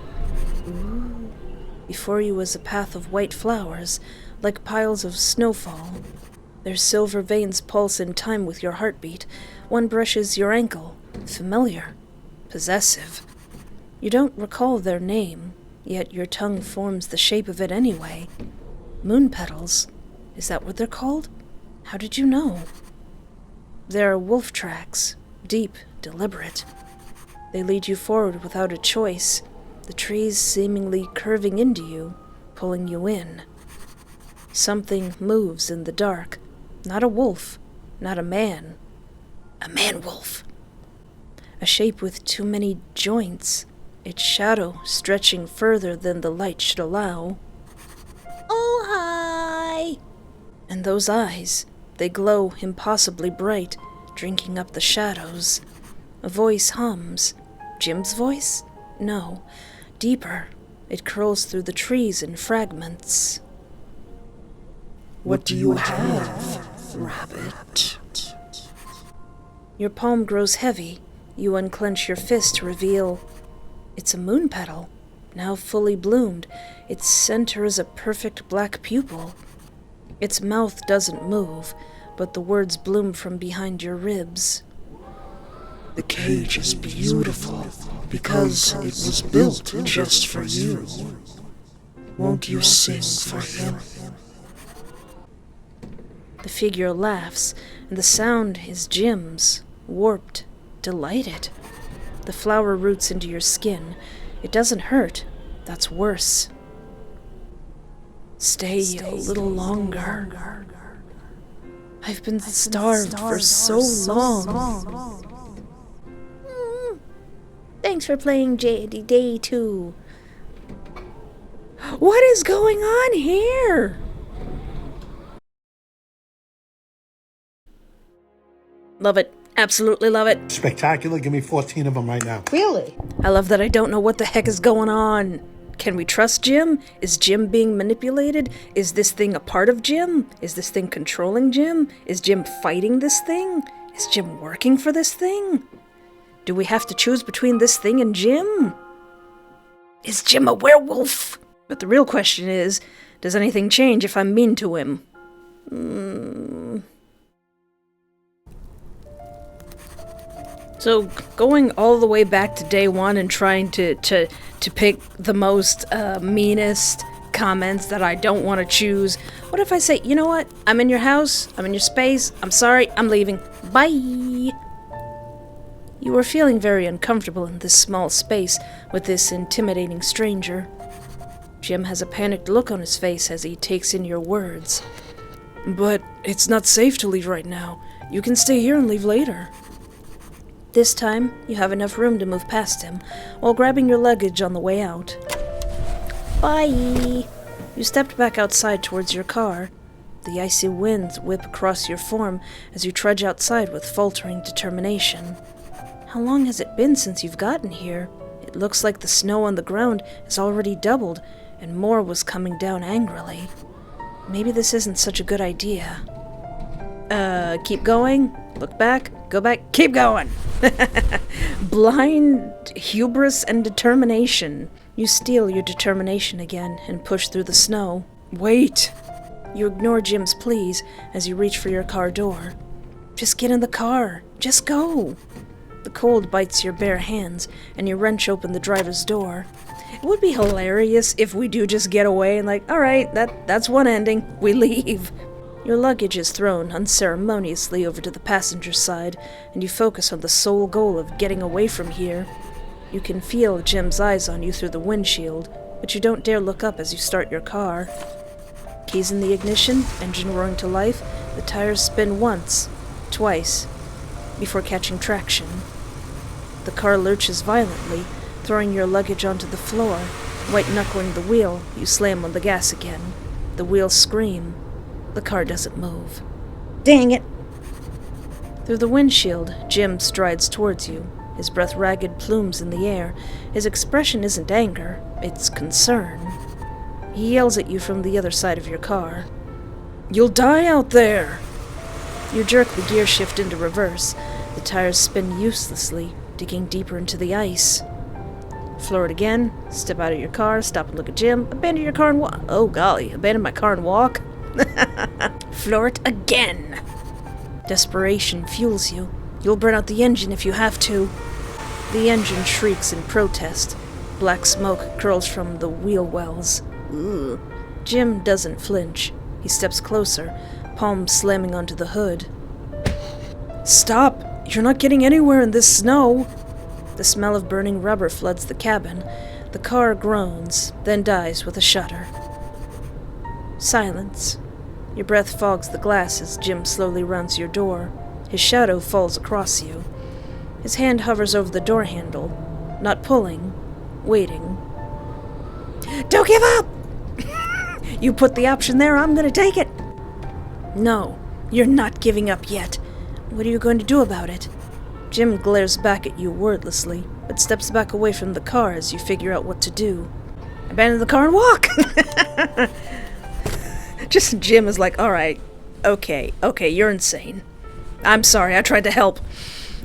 Ooh. Before you is a path of white flowers, like piles of snowfall. Their silver veins pulse in time with your heartbeat. One brushes your ankle. Familiar. Possessive. You don't recall their name, yet your tongue forms the shape of it anyway. Moon petals. Is that what they're called? How did you know? There are wolf tracks. Deep, deliberate. They lead you forward without a choice, the trees seemingly curving into you, pulling you in. Something moves in the dark. Not a wolf, not a man. A man-wolf. A shape with too many joints, its shadow stretching further than the light should allow. Oh, hi! And those eyes, they glow impossibly bright, drinking up the shadows. A voice hums. Jim's voice? No. Deeper. It curls through the trees in fragments. What do you have, rabbit? Your palm grows heavy. You unclench your fist to reveal... It's a moon petal, now fully bloomed. Its center is a perfect black pupil. Its mouth doesn't move, but the words bloom from behind your ribs. The cage is beautiful because it was built just for you. Won't you sing for him? The figure laughs, and the sound is Jim's, warped, delighted. The flower roots into your skin. It doesn't hurt. That's worse. Stay a little longer. I've been starved for so long. Thanks for playing Day 2. What is going on here? Love it. Absolutely love it. Spectacular. Give me 14 of them right now. Really? I love that I don't know what the heck is going on. Can we trust Jim? Is Jim being manipulated? Is this thing a part of Jim? Is this thing controlling Jim? Is Jim fighting this thing? Is Jim working for this thing? Do we have to choose between this thing and Jim? Is Jim a werewolf? But the real question is, does anything change if I'm mean to him? So, going all the way back to day 1 and trying to pick the most meanest comments that I don't want to choose. What if I say, you know what? I'm in your house, I'm in your space, I'm sorry, I'm leaving. Bye! You were feeling very uncomfortable in this small space with this intimidating stranger. Jim has a panicked look on his face as he takes in your words. But it's not safe to leave right now. You can stay here and leave later. This time, you have enough room to move past him, while grabbing your luggage on the way out. Bye! You stepped back outside towards your car. The icy winds whip across your form as you trudge outside with faltering determination. How long has it been since you've gotten here? It looks like the snow on the ground has already doubled, and more was coming down angrily. Maybe this isn't such a good idea. Keep going, look back, go back, keep going! Blind hubris and determination. You steal your determination again and push through the snow. Wait! You ignore Jim's pleas as you reach for your car door. Just get in the car. Just go. The cold bites your bare hands, and you wrench open the driver's door. It would be hilarious if we do just get away and alright, that's one ending. We leave. Your luggage is thrown unceremoniously over to the passenger side, and you focus on the sole goal of getting away from here. You can feel Jim's eyes on you through the windshield, but you don't dare look up as you start your car. Keys in the ignition, engine roaring to life, the tires spin once, twice, before catching traction. The car lurches violently, throwing your luggage onto the floor. White-knuckling the wheel, you slam on the gas again. The wheels scream. The car doesn't move. Dang it! Through the windshield, Jim strides towards you, his breath ragged plumes in the air. His expression isn't anger, it's concern. He yells at you from the other side of your car. You'll die out there! You jerk the gear shift into reverse. The tires spin uselessly, digging deeper into the ice. Floor it again, step out of your car, stop and look at Jim, abandon your car and walk. Oh golly, abandon my car and walk? Floor it again! Desperation fuels you. You'll burn out the engine if you have to. The engine shrieks in protest. Black smoke curls from the wheel wells. Ugh. Jim doesn't flinch. He steps closer, palms slamming onto the hood. Stop! You're not getting anywhere in this snow! The smell of burning rubber floods the cabin. The car groans, then dies with a shudder. Silence. Your breath fogs the glass as Jim slowly runs your door. His shadow falls across you. His hand hovers over the door handle, not pulling, waiting. Don't give up! You put the option there, I'm gonna take it! No, you're not giving up yet. What are you going to do about it? Jim glares back at you wordlessly, but steps back away from the car as you figure out what to do. Abandon the car and walk! Just Jim is alright, okay, you're insane. I'm sorry, I tried to help.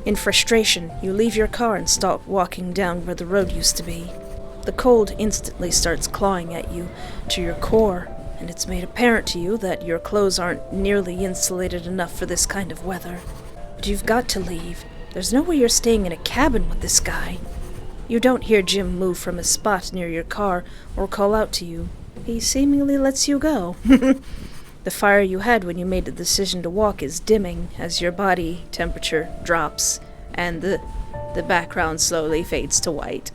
In frustration, you leave your car and start walking down where the road used to be. The cold instantly starts clawing at you, to your core, and it's made apparent to you that your clothes aren't nearly insulated enough for this kind of weather. But you've got to leave. There's no way you're staying in a cabin with this guy. You don't hear Jim move from his spot near your car or call out to you. He seemingly lets you go. The fire you had when you made the decision to walk is dimming as your body temperature drops, and the background slowly fades to white.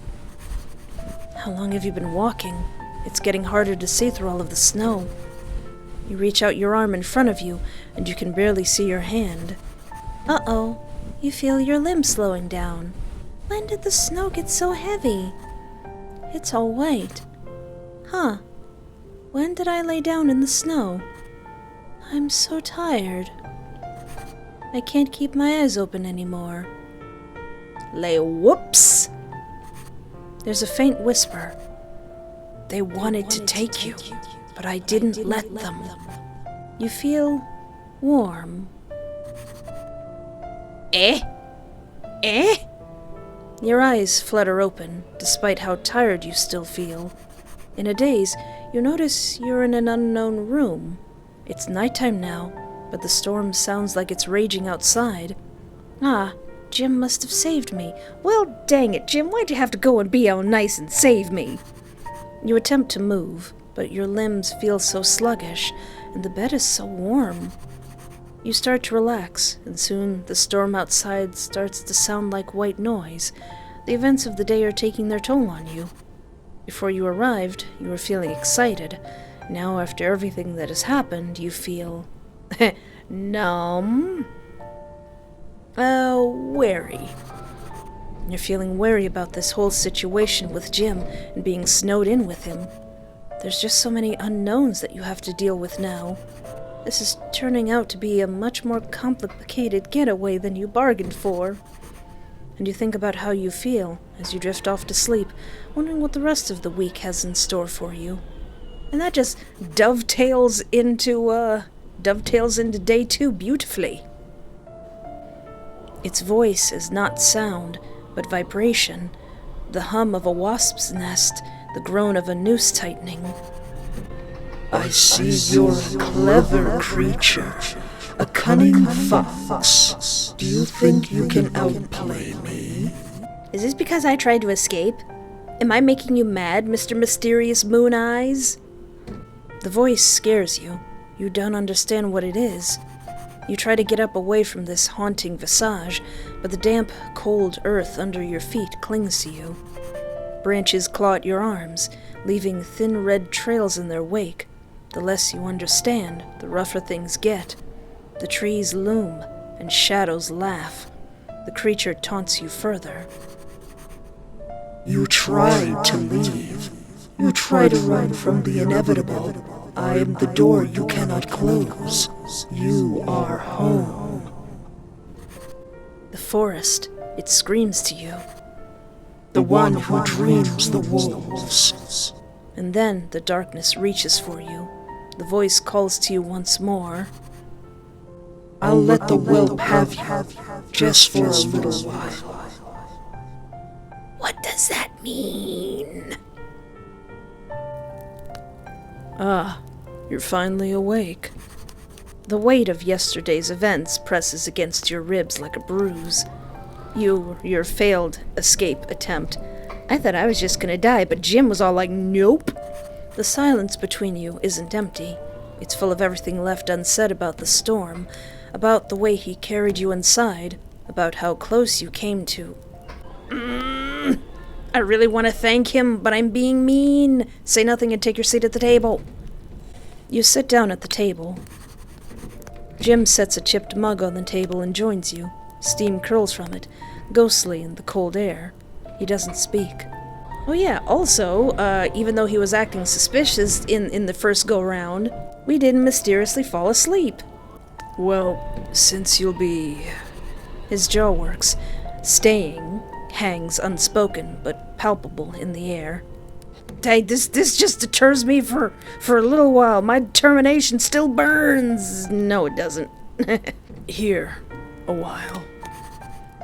How long have you been walking? It's getting harder to see through all of the snow. You reach out your arm in front of you, and you can barely see your hand. Uh-oh, you feel your limbs slowing down. When did the snow get so heavy? It's all white. Huh. When did I lay down in the snow? I'm so tired. I can't keep my eyes open anymore. Whoops! There's a faint whisper. They wanted to take you, but I didn't let them. You feel warm. Eh? Your eyes flutter open, despite how tired you still feel. In a daze, you notice you're in an unknown room. It's nighttime now, but the storm sounds like it's raging outside. Ah, Jim must have saved me. Well, dang it, Jim, why'd you have to go and be all nice and save me? You attempt to move, but your limbs feel so sluggish, and the bed is so warm. You start to relax, and soon the storm outside starts to sound like white noise. The events of the day are taking their toll on you. Before you arrived, you were feeling excited. Now, after everything that has happened, you feel Numb. Wary. You're feeling wary about this whole situation with Jim and being snowed in with him. There's just so many unknowns that you have to deal with now. This is turning out to be a much more complicated getaway than you bargained for. And you think about how you feel as you drift off to sleep, wondering what the rest of the week has in store for you. And that just dovetails into day 2 beautifully. Its voice is not sound, but vibration, the hum of a wasp's nest, the groan of a noose tightening. I see you're a clever creature, a cunning fox. Do you think you can outplay me? Is this because I tried to escape? Am I making you mad, Mr. Mysterious Moon Eyes? The voice scares you. You don't understand what it is. You try to get up away from this haunting visage, but the damp, cold earth under your feet clings to you. Branches claw at your arms, leaving thin red trails in their wake. The less you understand, the rougher things get. The trees loom, and shadows laugh. The creature taunts you further. You tried to leave. You try to run from the inevitable. I am the door you cannot close. You are home. The forest, it screams to you. The one who dreams the wolves. And then the darkness reaches for you. The voice calls to you once more. I'll let the whelp have you, just for a little while. What does that mean? You're finally awake. The weight of yesterday's events presses against your ribs like a bruise. Your failed escape attempt. I thought I was just gonna die, but Jim was all like, nope. The silence between you isn't empty. It's full of everything left unsaid about the storm, about the way he carried you inside, about how close you came to. I really want to thank him, but I'm being mean. Say nothing and take your seat at the table. You sit down at the table. Jim sets a chipped mug on the table and joins you. Steam curls from it, ghostly in the cold air. He doesn't speak. Oh yeah, also, even though he was acting suspicious in the first go-round, we didn't mysteriously fall asleep. Well, since you'll be... His jaw works. Staying hangs unspoken but palpable in the air. Hey, this just deters me for a little while. My determination still burns. No, it doesn't. Here, a while.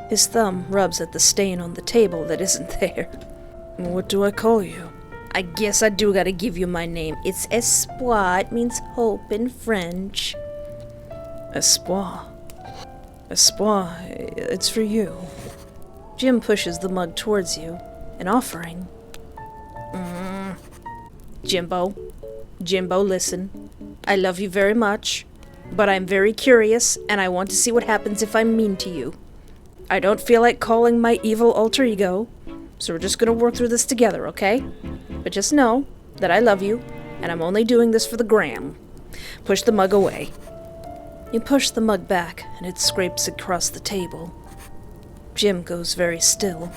His thumb rubs at the stain on the table that isn't there. What do I call you? I guess I do gotta give you my name. It's Espoir. It means hope in French. Espoir. Espoir, it's for you. Jim pushes the mug towards you, an offering. Jimbo, listen. I love you very much, but I'm very curious, and I want to see what happens if I'm mean to you. I don't feel like calling my evil alter ego, so we're just gonna work through this together, okay? But just know that I love you, and I'm only doing this for the gram. Push the mug away. You push the mug back, and it scrapes across the table. Jim goes very still.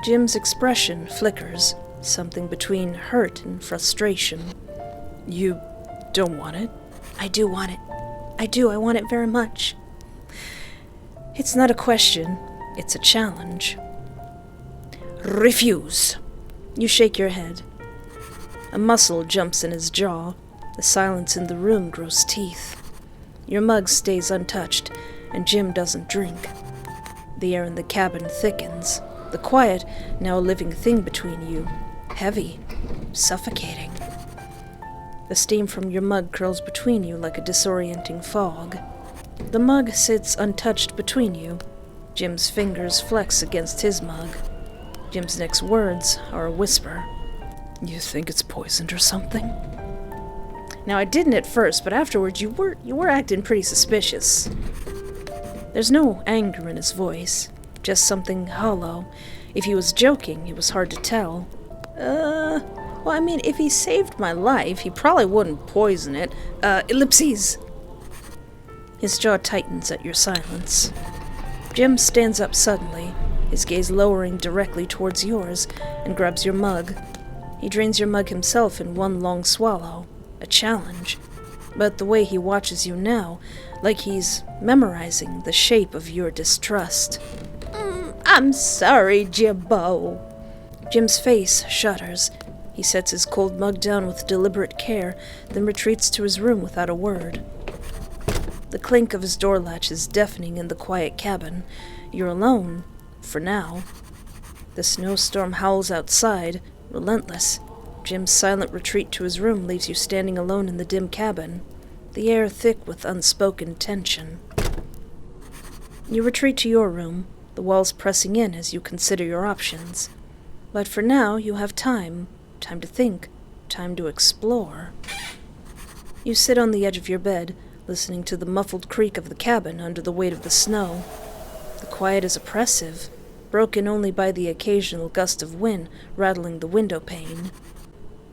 Jim's expression flickers, something between hurt and frustration. You don't want it? I do want it. I want it very much. It's not a question, it's a challenge. Refuse. You shake your head. A muscle jumps in his jaw. The silence in the room grows teeth. Your mug stays untouched, and Jim doesn't drink. The air in the cabin thickens. The quiet, now a living thing between you. Heavy. Suffocating. The steam from your mug curls between you like a disorienting fog. The mug sits untouched between you. Jim's fingers flex against his mug. Jim's next words are a whisper. You think it's poisoned or something? Now, I didn't at first, but afterwards you were acting pretty suspicious. There's no anger in his voice, just something hollow. If he was joking, it was hard to tell. Well, I mean, if he saved my life, he probably wouldn't poison it. Ellipses. His jaw tightens at your silence. Jim stands up suddenly, his gaze lowering directly towards yours, and grabs your mug. He drains your mug himself in one long swallow, a challenge. But the way he watches you now, like he's memorizing the shape of your distrust. I'm sorry, Jimbo. Jim's face shudders. He sets his cold mug down with deliberate care, then retreats to his room without a word. The clink of his door latch is deafening in the quiet cabin. You're alone, for now. The snowstorm howls outside, relentless. Jim's silent retreat to his room leaves you standing alone in the dim cabin, the air thick with unspoken tension. You retreat to your room, the walls pressing in as you consider your options. But for now, you have time to think, time to explore. You sit on the edge of your bed, listening to the muffled creak of the cabin under the weight of the snow. The quiet is oppressive, broken only by the occasional gust of wind rattling the window pane.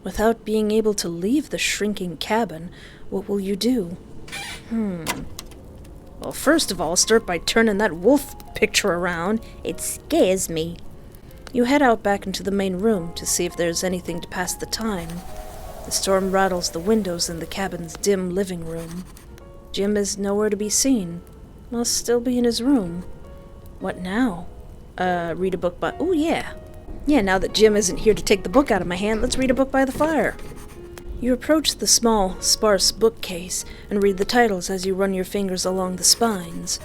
Without being able to leave the shrinking cabin, what will you do? Well, first of all, start by turning that wolf picture around. It scares me. You head out back into the main room to see if there's anything to pass the time. The storm rattles the windows in the cabin's dim living room. Jim is nowhere to be seen. Must still be in his room. What now? Read a book by... Oh, yeah. Yeah, now that Jim isn't here to take the book out of my hand, let's read a book by the fire. You approach the small, sparse bookcase and read the titles as you run your fingers along the spines.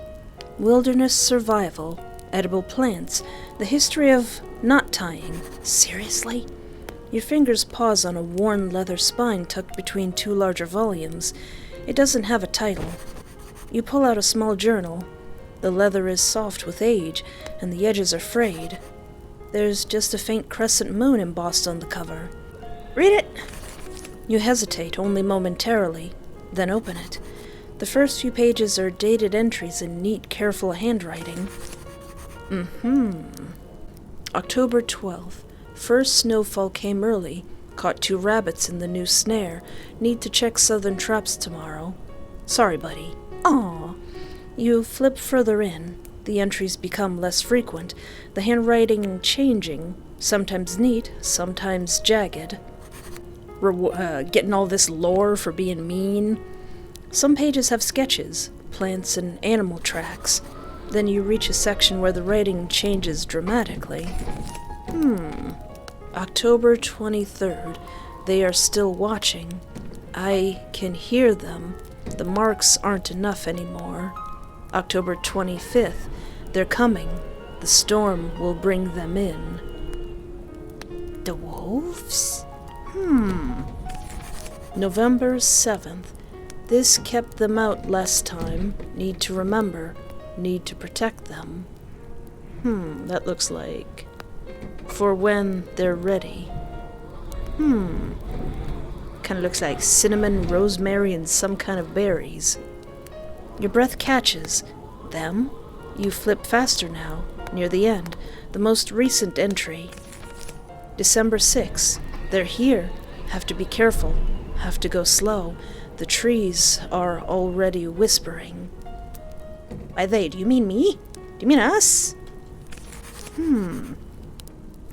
Wilderness Survival, Edible Plants, The History of Knot Tying. Seriously? Your fingers pause on a worn leather spine tucked between two larger volumes. It doesn't have a title. You pull out a small journal. The leather is soft with age, and the edges are frayed. There's just a faint crescent moon embossed on the cover. Read it! You hesitate only momentarily, then open it. The first few pages are dated entries in neat, careful handwriting. October 12th. First snowfall came early. Caught 2 rabbits in the new snare. Need to check southern traps tomorrow. Sorry, buddy. Aw. You flip further in. The entries become less frequent, the handwriting changing, sometimes neat, sometimes jagged. Getting all this lore for being mean. Some pages have sketches, plants and animal tracks. Then you reach a section where the writing changes dramatically. October 23rd. They are still watching. I can hear them. The marks aren't enough anymore. October 25th. They're coming. The storm will bring them in. The wolves? November 7th. This kept them out last time. Need to remember. Need to protect them. That looks like... for when they're ready. Kinda looks like cinnamon, rosemary, and some kind of berries. Your breath catches. Them? You flip faster now, near the end. The most recent entry. December 6th. They're here. Have to be careful. Have to go slow. The trees are already whispering. By they, do you mean me? Do you mean us?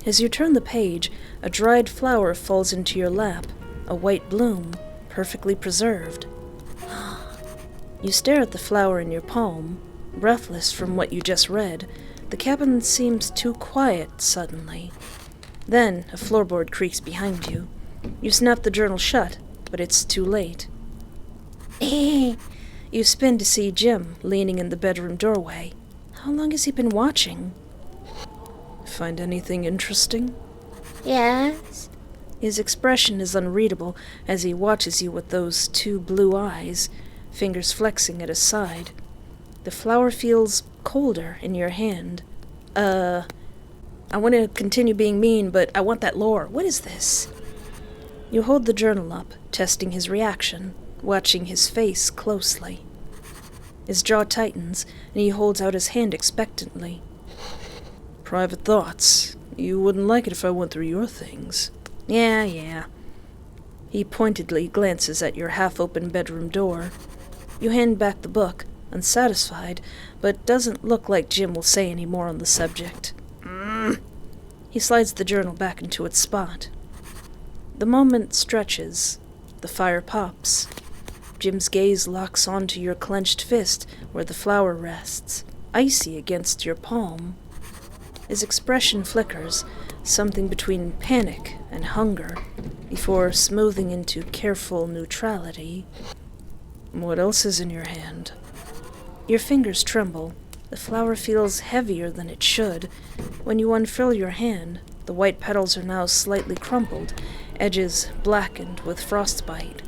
As you turn the page, a dried flower falls into your lap. A white bloom, perfectly preserved. You stare at the flower in your palm, breathless from what you just read. The cabin seems too quiet suddenly. Then a floorboard creaks behind you. You snap the journal shut, but it's too late. You spin to see Jim leaning in the bedroom doorway. How long has he been watching? Find anything interesting? Yes. His expression is unreadable as he watches you with those 2 blue eyes, fingers flexing at his side. The flower feels colder in your hand. I want to continue being mean, but I want that lore. What is this? You hold the journal up, testing his reaction, watching his face closely. His jaw tightens, and he holds out his hand expectantly. Private thoughts. You wouldn't like it if I went through your things. Yeah. He pointedly glances at your half-open bedroom door. You hand back the book, unsatisfied, but doesn't look like Jim will say any more on the subject. He slides the journal back into its spot. The moment stretches. The fire pops. Jim's gaze locks onto your clenched fist where the flower rests, icy against your palm. His expression flickers, something between panic and hunger, before smoothing into careful neutrality. What else is in your hand? Your fingers tremble. The flower feels heavier than it should. When you unfurl your hand, the white petals are now slightly crumpled, edges blackened with frostbite.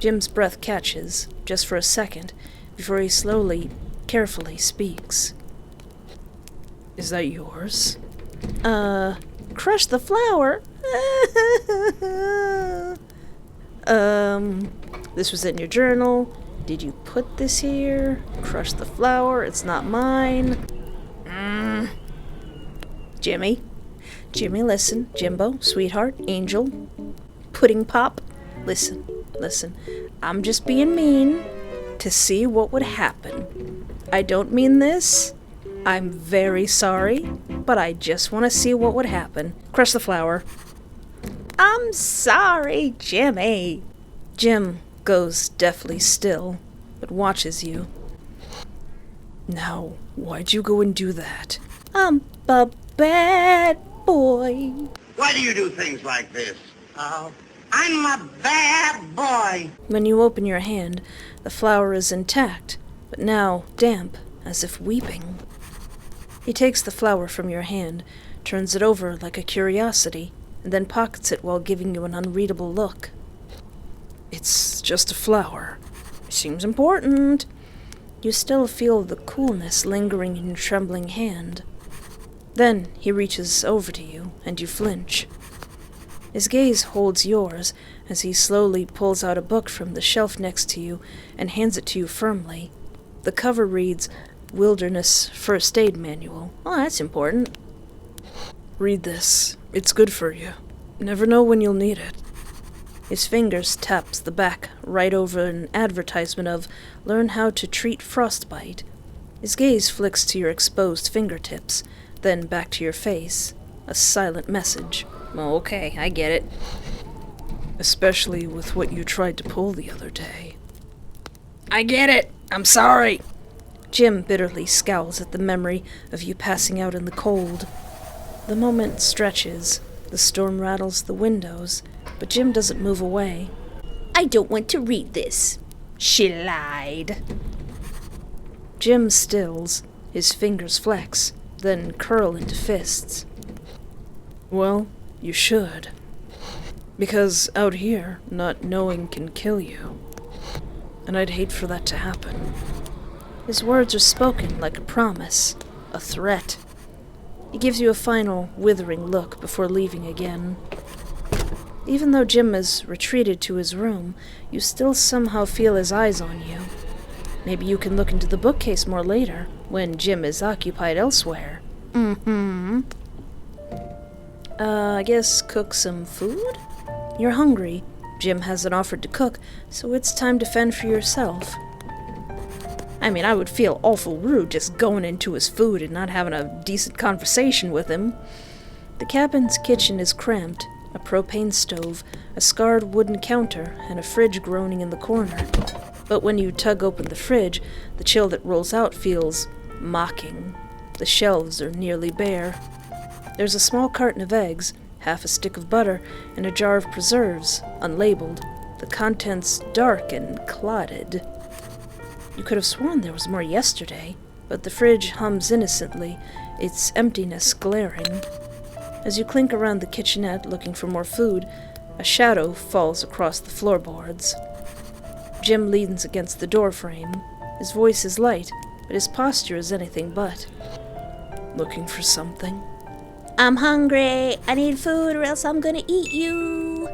Jim's breath catches, just for a second, before he slowly, carefully speaks. Is that yours? Crush the flower? This was in your journal. Did you put this here? Crush the flower, it's not mine. Jimmy, listen. Jimbo, sweetheart, angel, pudding pop. Listen. I'm just being mean to see what would happen. I don't mean this. I'm very sorry, but I just want to see what would happen. Crush the flower. I'm sorry, Jimmy. Jim goes deathly still, but watches you. Now, why'd you go and do that? I'm a bad boy. Why do you do things like this? I'm a bad boy. When you open your hand, the flower is intact, but now damp, as if weeping. He takes the flower from your hand, turns it over like a curiosity, and then pockets it while giving you an unreadable look. It's just a flower. Seems important. You still feel the coolness lingering in your trembling hand. Then he reaches over to you, and you flinch. His gaze holds yours as he slowly pulls out a book from the shelf next to you and hands it to you firmly. The cover reads, Wilderness First Aid Manual. Oh, that's important. Read this. It's good for you. Never know when you'll need it. His fingers taps the back right over an advertisement of Learn How to Treat Frostbite. His gaze flicks to your exposed fingertips, then back to your face. A silent message. Oh, okay, I get it. Especially with what you tried to pull the other day. I get it! I'm sorry! Jim bitterly scowls at the memory of you passing out in the cold. The moment stretches. The storm rattles the windows, but Jim doesn't move away. I don't want to read this. She lied. Jim stills. His fingers flex, then curl into fists. Well, you should. Because out here, not knowing can kill you. And I'd hate for that to happen. His words are spoken like a promise, a threat. He gives you a final, withering look before leaving again. Even though Jim has retreated to his room, you still somehow feel his eyes on you. Maybe you can look into the bookcase more later, when Jim is occupied elsewhere. I guess cook some food? You're hungry. Jim hasn't offered to cook, so it's time to fend for yourself. I mean, I would feel awful rude just going into his food and not having a decent conversation with him. The cabin's kitchen is cramped. A propane stove, a scarred wooden counter, and a fridge groaning in the corner. But when you tug open the fridge, the chill that rolls out feels mocking. The shelves are nearly bare. There's a small carton of eggs, half a stick of butter, and a jar of preserves, unlabeled. The contents dark and clotted. You could have sworn there was more yesterday, but the fridge hums innocently, its emptiness glaring. As you clink around the kitchenette looking for more food, a shadow falls across the floorboards. Jim leans against the doorframe. His voice is light, but his posture is anything but. Looking for something? I'm hungry. I need food or else I'm gonna eat you.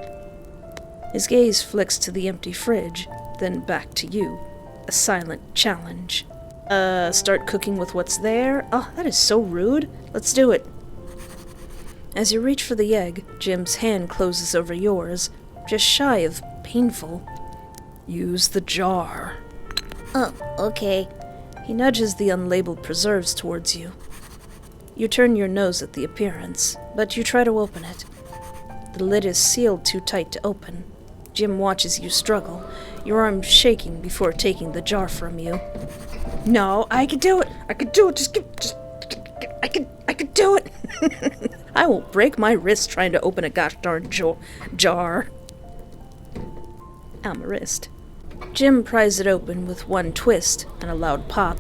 His gaze flicks to the empty fridge, then back to you. A silent challenge. Start cooking with what's there? Oh, that is so rude. Let's do it. As you reach for the egg, Jim's hand closes over yours, just shy of painful. Use the jar. Oh, okay. He nudges the unlabeled preserves towards you. You turn your nose at the appearance, but you try to open it. The lid is sealed too tight to open. Jim watches you struggle, your arm shaking before taking the jar from you. No, I can do it! I can do it! I can do it! I will break my wrist trying to open a gosh darn jar. Ow, my wrist. Jim pries it open with one twist and a loud pop.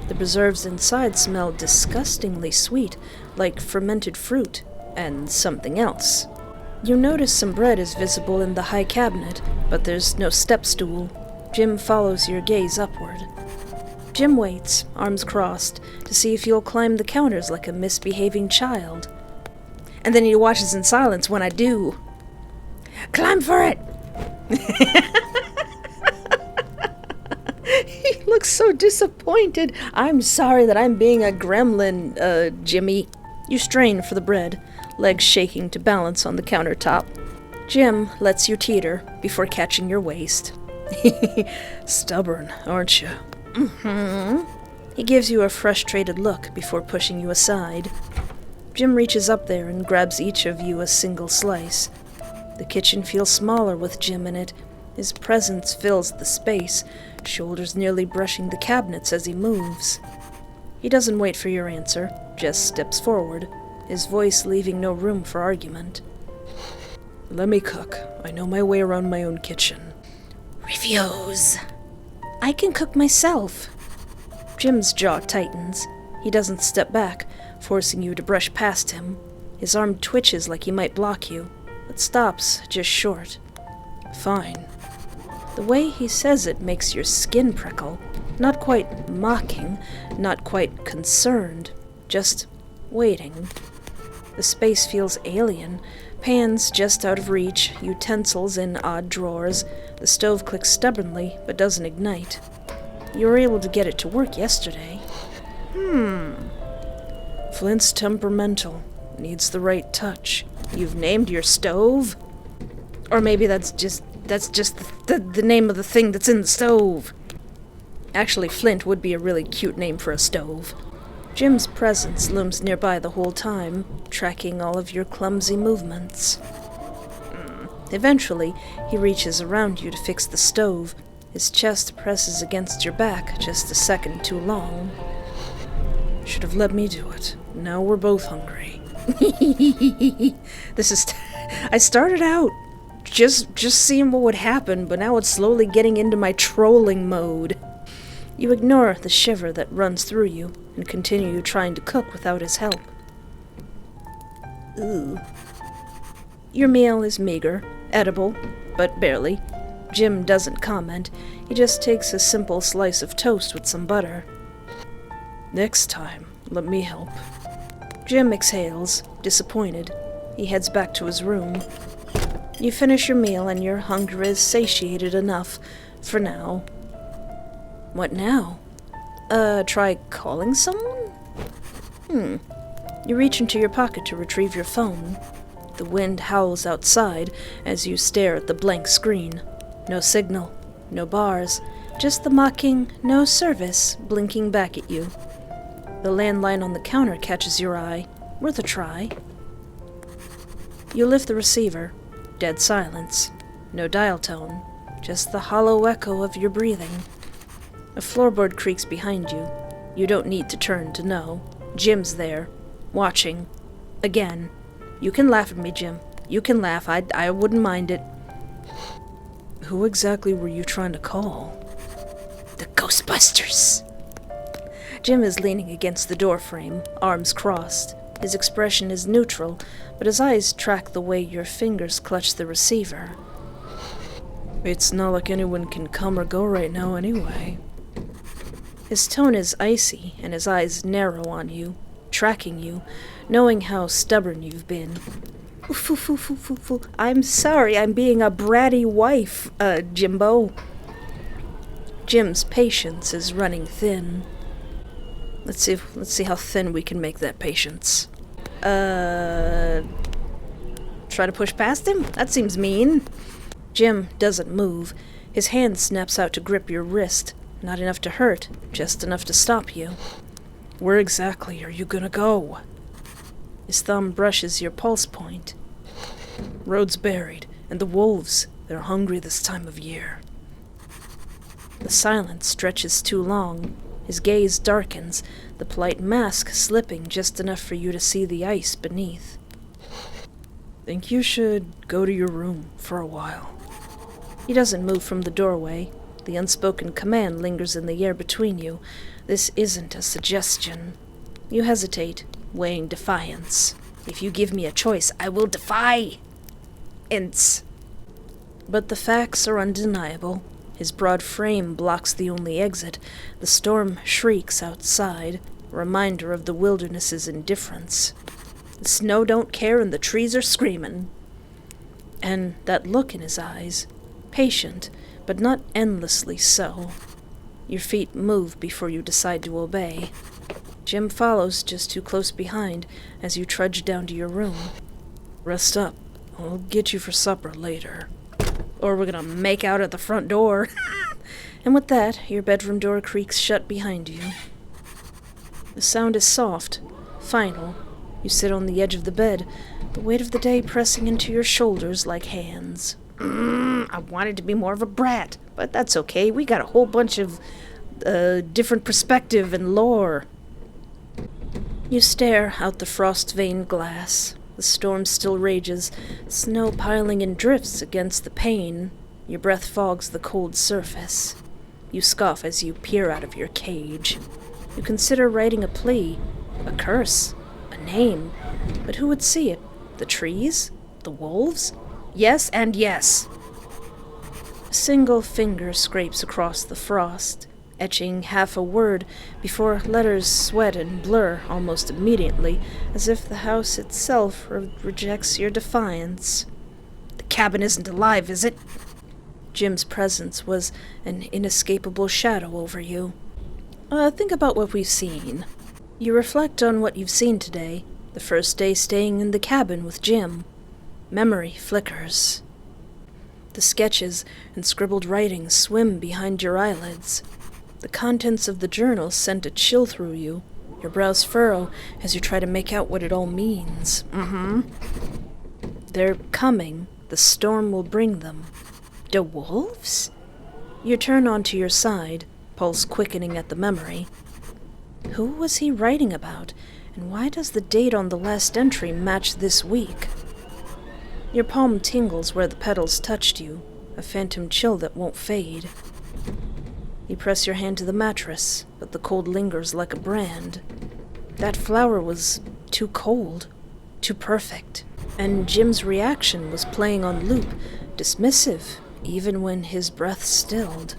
The preserves inside smell disgustingly sweet, like fermented fruit, and something else. You notice some bread is visible in the high cabinet, but there's no step stool. Jim follows your gaze upward. Jim waits, arms crossed, to see if you'll climb the counters like a misbehaving child. And then he watches in silence when I do. Climb for it! He looks so disappointed. I'm sorry that I'm being a gremlin, Jimmy. You strain for the bread, legs shaking to balance on the countertop. Jim lets you teeter before catching your waist. Stubborn, aren't you? Mm-hmm. He gives you a frustrated look before pushing you aside. Jim reaches up there and grabs each of you a single slice. The kitchen feels smaller with Jim in it. His presence fills the space, shoulders nearly brushing the cabinets as he moves. He doesn't wait for your answer, just steps forward, his voice leaving no room for argument. Let me cook. I know my way around my own kitchen. Refuse. I can cook myself. Jim's jaw tightens. He doesn't step back, forcing you to brush past him. His arm twitches like he might block you, but stops just short. Fine. The way he says it makes your skin prickle. Not quite mocking, not quite concerned, just waiting. The space feels alien. Pans just out of reach, utensils in odd drawers. The stove clicks stubbornly, but doesn't ignite. You were able to get it to work yesterday. Flint's temperamental. Needs the right touch. You've named your stove? Or maybe that's just the name of the thing that's in the stove. Actually, Flint would be a really cute name for a stove. Jim's presence looms nearby the whole time, tracking all of your clumsy movements. Eventually, he reaches around you to fix the stove. His chest presses against your back just a second too long. Should have let me do it. Now we're both hungry. I started out just seeing what would happen, but now it's slowly getting into my trolling mode. You ignore the shiver that runs through you and continue trying to cook without his help. Ooh. Your meal is meager, edible, but barely. Jim doesn't comment. He just takes a simple slice of toast with some butter. Next time, let me help. Jim exhales, disappointed. He heads back to his room. You finish your meal and your hunger is satiated enough for now. What now? Try calling someone? You reach into your pocket to retrieve your phone. The wind howls outside as you stare at the blank screen. No signal, no bars, just the mocking "no service" blinking back at you. The landline on the counter catches your eye. Worth a try. You lift the receiver. Dead silence. No dial tone. Just the hollow echo of your breathing. A floorboard creaks behind you. You don't need to turn to know. Jim's there. Watching. Again. You can laugh at me, Jim. You can laugh. I wouldn't mind it. Who exactly were you trying to call? The Ghostbusters. Jim is leaning against the doorframe, arms crossed. His expression is neutral, but his eyes track the way your fingers clutch the receiver. It's not like anyone can come or go right now anyway. His tone is icy, and his eyes narrow on you, tracking you, knowing how stubborn you've been. I'm sorry, I'm being a bratty wife, Jimbo. Jim's patience is running thin. Let's see how thin we can make that patience. Try to push past him? That seems mean. Jim doesn't move. His hand snaps out to grip your wrist, Not enough to hurt, just enough to stop you. Where exactly are you gonna go? His thumb brushes your pulse point. Road's buried, and the wolves, they're hungry this time of year. The silence stretches too long. His gaze darkens, the polite mask slipping just enough for you to see the ice beneath. Think you should go to your room for a while. He doesn't move from the doorway. The unspoken command lingers in the air between you. This isn't a suggestion. You hesitate, weighing defiance. If you give me a choice, I will defy. Ents. But the facts are undeniable. His broad frame blocks the only exit. The storm shrieks outside, a reminder of the wilderness's indifference. The snow don't care and the trees are screaming. And that look in his eyes, patient, but not endlessly so. Your feet move before you decide to obey. Jim follows just too close behind as you trudge down to your room. Rest up. I'll get you for supper later. Or we're gonna make out at the front door. And with that, your bedroom door creaks shut behind you. The sound is soft, final. You sit on the edge of the bed, the weight of the day pressing into your shoulders like hands. I wanted to be more of a brat, but that's okay. We got a whole bunch of different perspective and lore. You stare out the frost-veined glass. The storm still rages, snow piling in drifts against the pane. Your breath fogs the cold surface. You scoff as you peer out of your cage. You consider writing a plea, a curse, a name. But who would see it? The trees? The wolves? Yes and yes. A single finger scrapes across the frost, etching half a word before letters sweat and blur almost immediately, as if the house itself rejects your defiance. The cabin isn't alive, is it? Jim's presence was an inescapable shadow over you. Think about what we've seen. You reflect on what you've seen today, the first day staying in the cabin with Jim. Memory flickers. The sketches and scribbled writings swim behind your eyelids. The contents of the journal sent a chill through you. Your brows furrow as you try to make out what it all means. They're coming. The storm will bring them. The wolves? You turn onto your side, pulse quickening at the memory. Who was he writing about, and why does the date on the last entry match this week? Your palm tingles where the petals touched you, a phantom chill that won't fade. You press your hand to the mattress, but the cold lingers like a brand. That flower was too cold, too perfect, and Jim's reaction was playing on loop, dismissive, even when his breath stilled.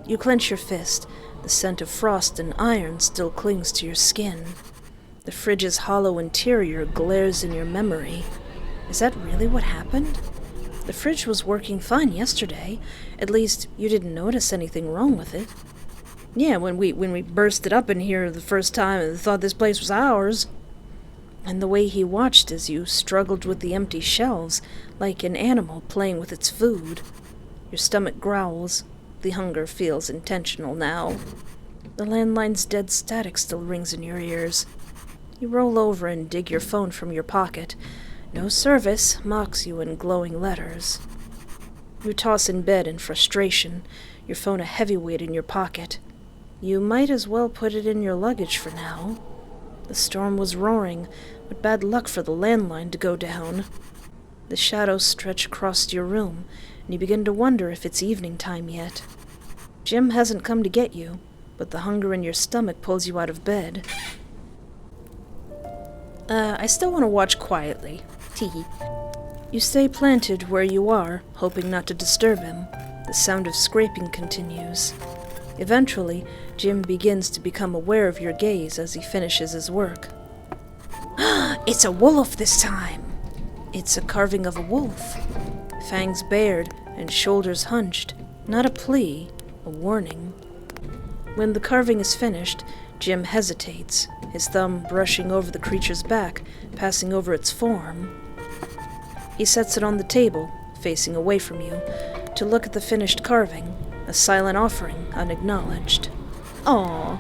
You clench your fist. The scent of frost and iron still clings to your skin. The fridge's hollow interior glares in your memory. Is that really what happened? The fridge was working fine yesterday. At least, you didn't notice anything wrong with it. Yeah, when we burst it up in here the first time and thought this place was ours. And the way he watched as you struggled with the empty shelves, like an animal playing with its food. Your stomach growls. The hunger feels intentional now. The landline's dead static still rings in your ears. You roll over and dig your phone from your pocket. No service mocks you in glowing letters. You toss in bed in frustration, your phone a heavyweight in your pocket. You might as well put it in your luggage for now. The storm was roaring, but bad luck for the landline to go down. The shadows stretch across your room, and you begin to wonder if it's evening time yet. Jim hasn't come to get you, but the hunger in your stomach pulls you out of bed. I still want to watch quietly. Teehee. You stay planted where you are, hoping not to disturb him. The sound of scraping continues. Eventually, Jim begins to become aware of your gaze as he finishes his work. It's a wolf this time! It's a carving of a wolf. Fangs bared and shoulders hunched. Not a plea, a warning. When the carving is finished, Jim hesitates, his thumb brushing over the creature's back, passing over its form. He sets it on the table, facing away from you, to look at the finished carving. a silent offering unacknowledged. Aw,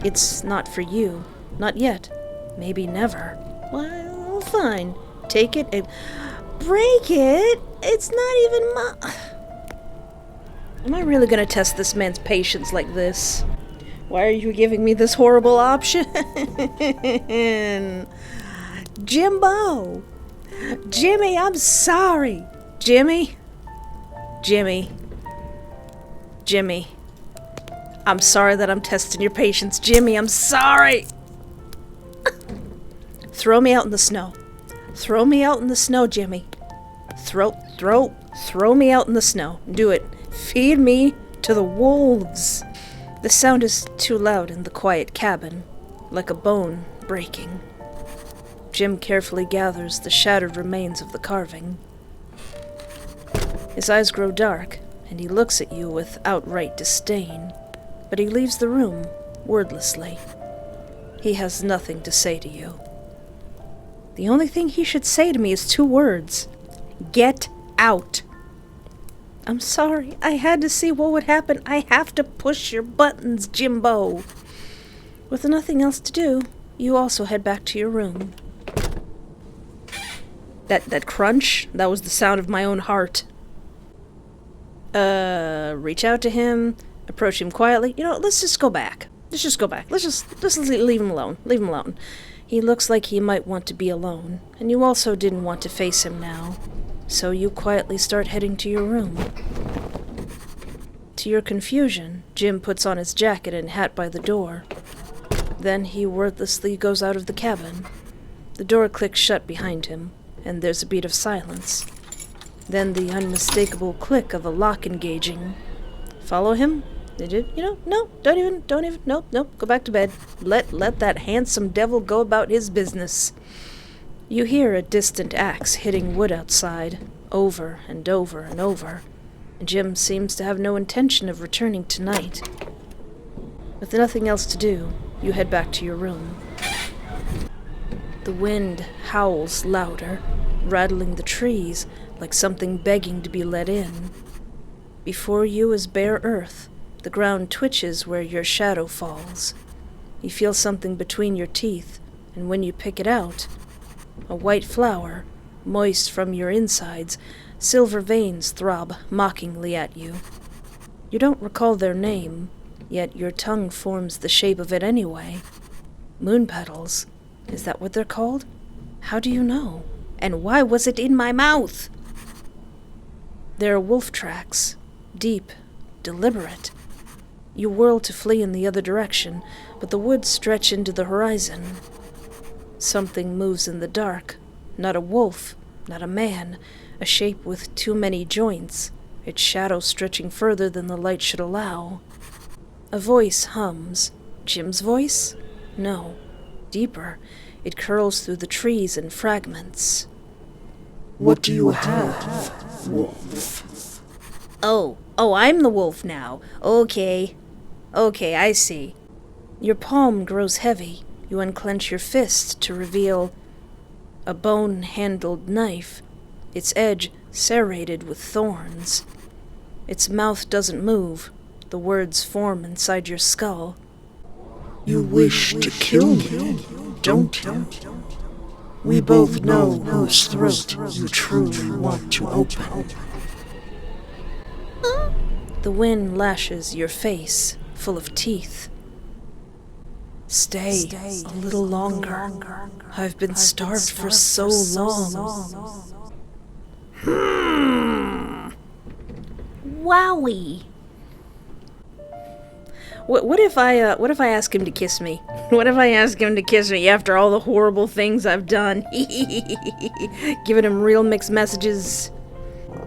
it's not for you. Not yet. Maybe never. Well, fine. Take it and break it. It's not even Am I really gonna test this man's patience like this? Why are you giving me this horrible option? Jimbo! Jimmy, I'm sorry! Jimmy? Jimmy. Jimmy. I'm sorry that I'm testing your patience. Jimmy, I'm sorry! Throw me out in the snow. Throw me out in the snow, Jimmy. Throw me out in the snow. Do it. Feed me to the wolves. The sound is too loud in the quiet cabin, like a bone breaking. Jim carefully gathers the shattered remains of the carving. His eyes grow dark, and he looks at you with outright disdain, but he leaves the room wordlessly. He has nothing to say to you. The only thing he should say to me is 2 words. Get out. I'm sorry. I had to see what would happen. I have to push your buttons, Jimbo. With nothing else to do, you also head back to your room. That crunch, that was the sound of my own heart. Reach out to him, approach him quietly. You know, let's just go back. Let's just go back. Let's just leave him alone. Leave him alone. He looks like he might want to be alone, and you also didn't want to face him now. So you quietly start heading to your room. To your confusion, Jim puts on his jacket and hat by the door. Then he wordlessly goes out of the cabin. The door clicks shut behind him, and there's a beat of silence. Then the unmistakable click of a lock engaging. Follow him? Did you? No, don't even, nope, go back to bed. Let that handsome devil go about his business. You hear a distant axe hitting wood outside, over and over and over. Jim seems to have no intention of returning tonight. With nothing else to do, you head back to your room. The wind howls louder, rattling the trees like something begging to be let in. Before you is bare earth. The ground twitches where your shadow falls. You feel something between your teeth, and when you pick it out, a white flower, moist from your insides, silver veins throb mockingly at you. You don't recall their name, yet your tongue forms the shape of it anyway. Moon petals. Is that what they're called? How do you know? And why was it in my mouth? There are wolf tracks, deep, deliberate. You whirl to flee in the other direction, but the woods stretch into the horizon. Something moves in the dark. Not a wolf, not a man, a shape with too many joints, its shadow stretching further than the light should allow. A voice hums. Jim's voice? No. Deeper. It curls through the trees in fragments. What do you have, wolf? Oh, I'm the wolf now. Okay, I see. Your palm grows heavy. You unclench your fist to reveal a bone-handled knife, its edge serrated with thorns. Its mouth doesn't move. The words form inside your skull. You wish to kill me, don't you? We both know whose throat you truly want to open. The wind lashes your face, full of teeth. Stay a little longer. I've been starved for so long. Wowie. What if I ask him to kiss me? What if I ask him to kiss me after all the horrible things I've done? Giving him real mixed messages.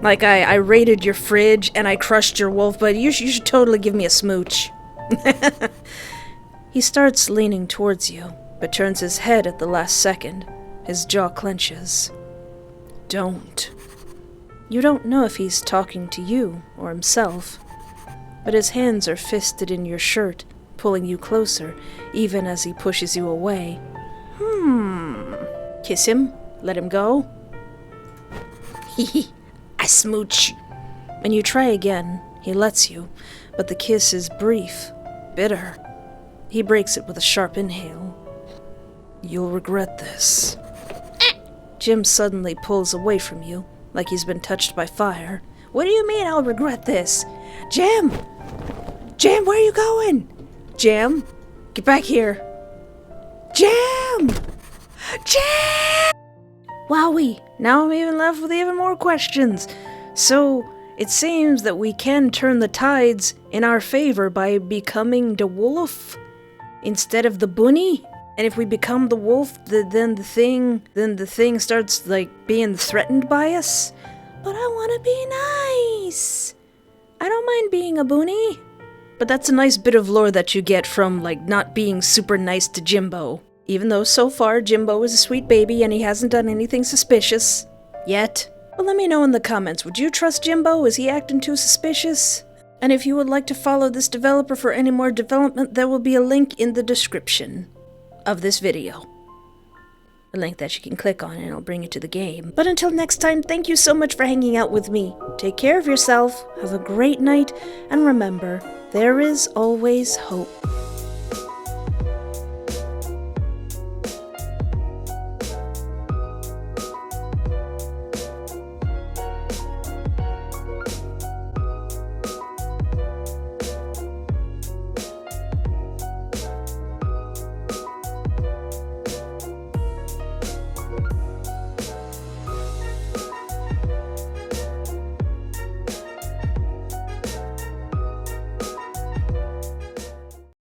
Like I raided your fridge and I crushed your wolf, but you should totally give me a smooch. He starts leaning towards you, but turns his head at the last second. His jaw clenches. Don't. You don't know if he's talking to you or himself, but his hands are fisted in your shirt, pulling you closer, even as he pushes you away. Kiss him? Let him go? I smooch. When you try again, he He lets you, but the kiss is brief, bitter. He breaks it with a sharp inhale. You'll regret this. Jim suddenly pulls away from you, like he's been touched by fire. What do you mean I'll regret this? Jim! Jim, where are you going? Jim, get back here. Jim! Jim! Wowie, now I'm even left with even more questions. So, it seems that we can turn the tides in our favor by becoming the wolf instead of the bunny? And if we become the wolf, then the thing starts, like, being threatened by us? But I want to be nice. I don't mind being a bunny. But that's a nice bit of lore that you get from, like, not being super nice to Jimbo. Even though so far Jimbo is a sweet baby and he hasn't done anything suspicious. Yet. But let me know in the comments, would you trust Jimbo? Is he acting too suspicious? And if you would like to follow this developer for any more development, there will be a link in the description of this video. A link that you can click on and it'll bring you to the game. But until next time, thank you so much for hanging out with me. Take care of yourself, have a great night, and remember, there is always hope.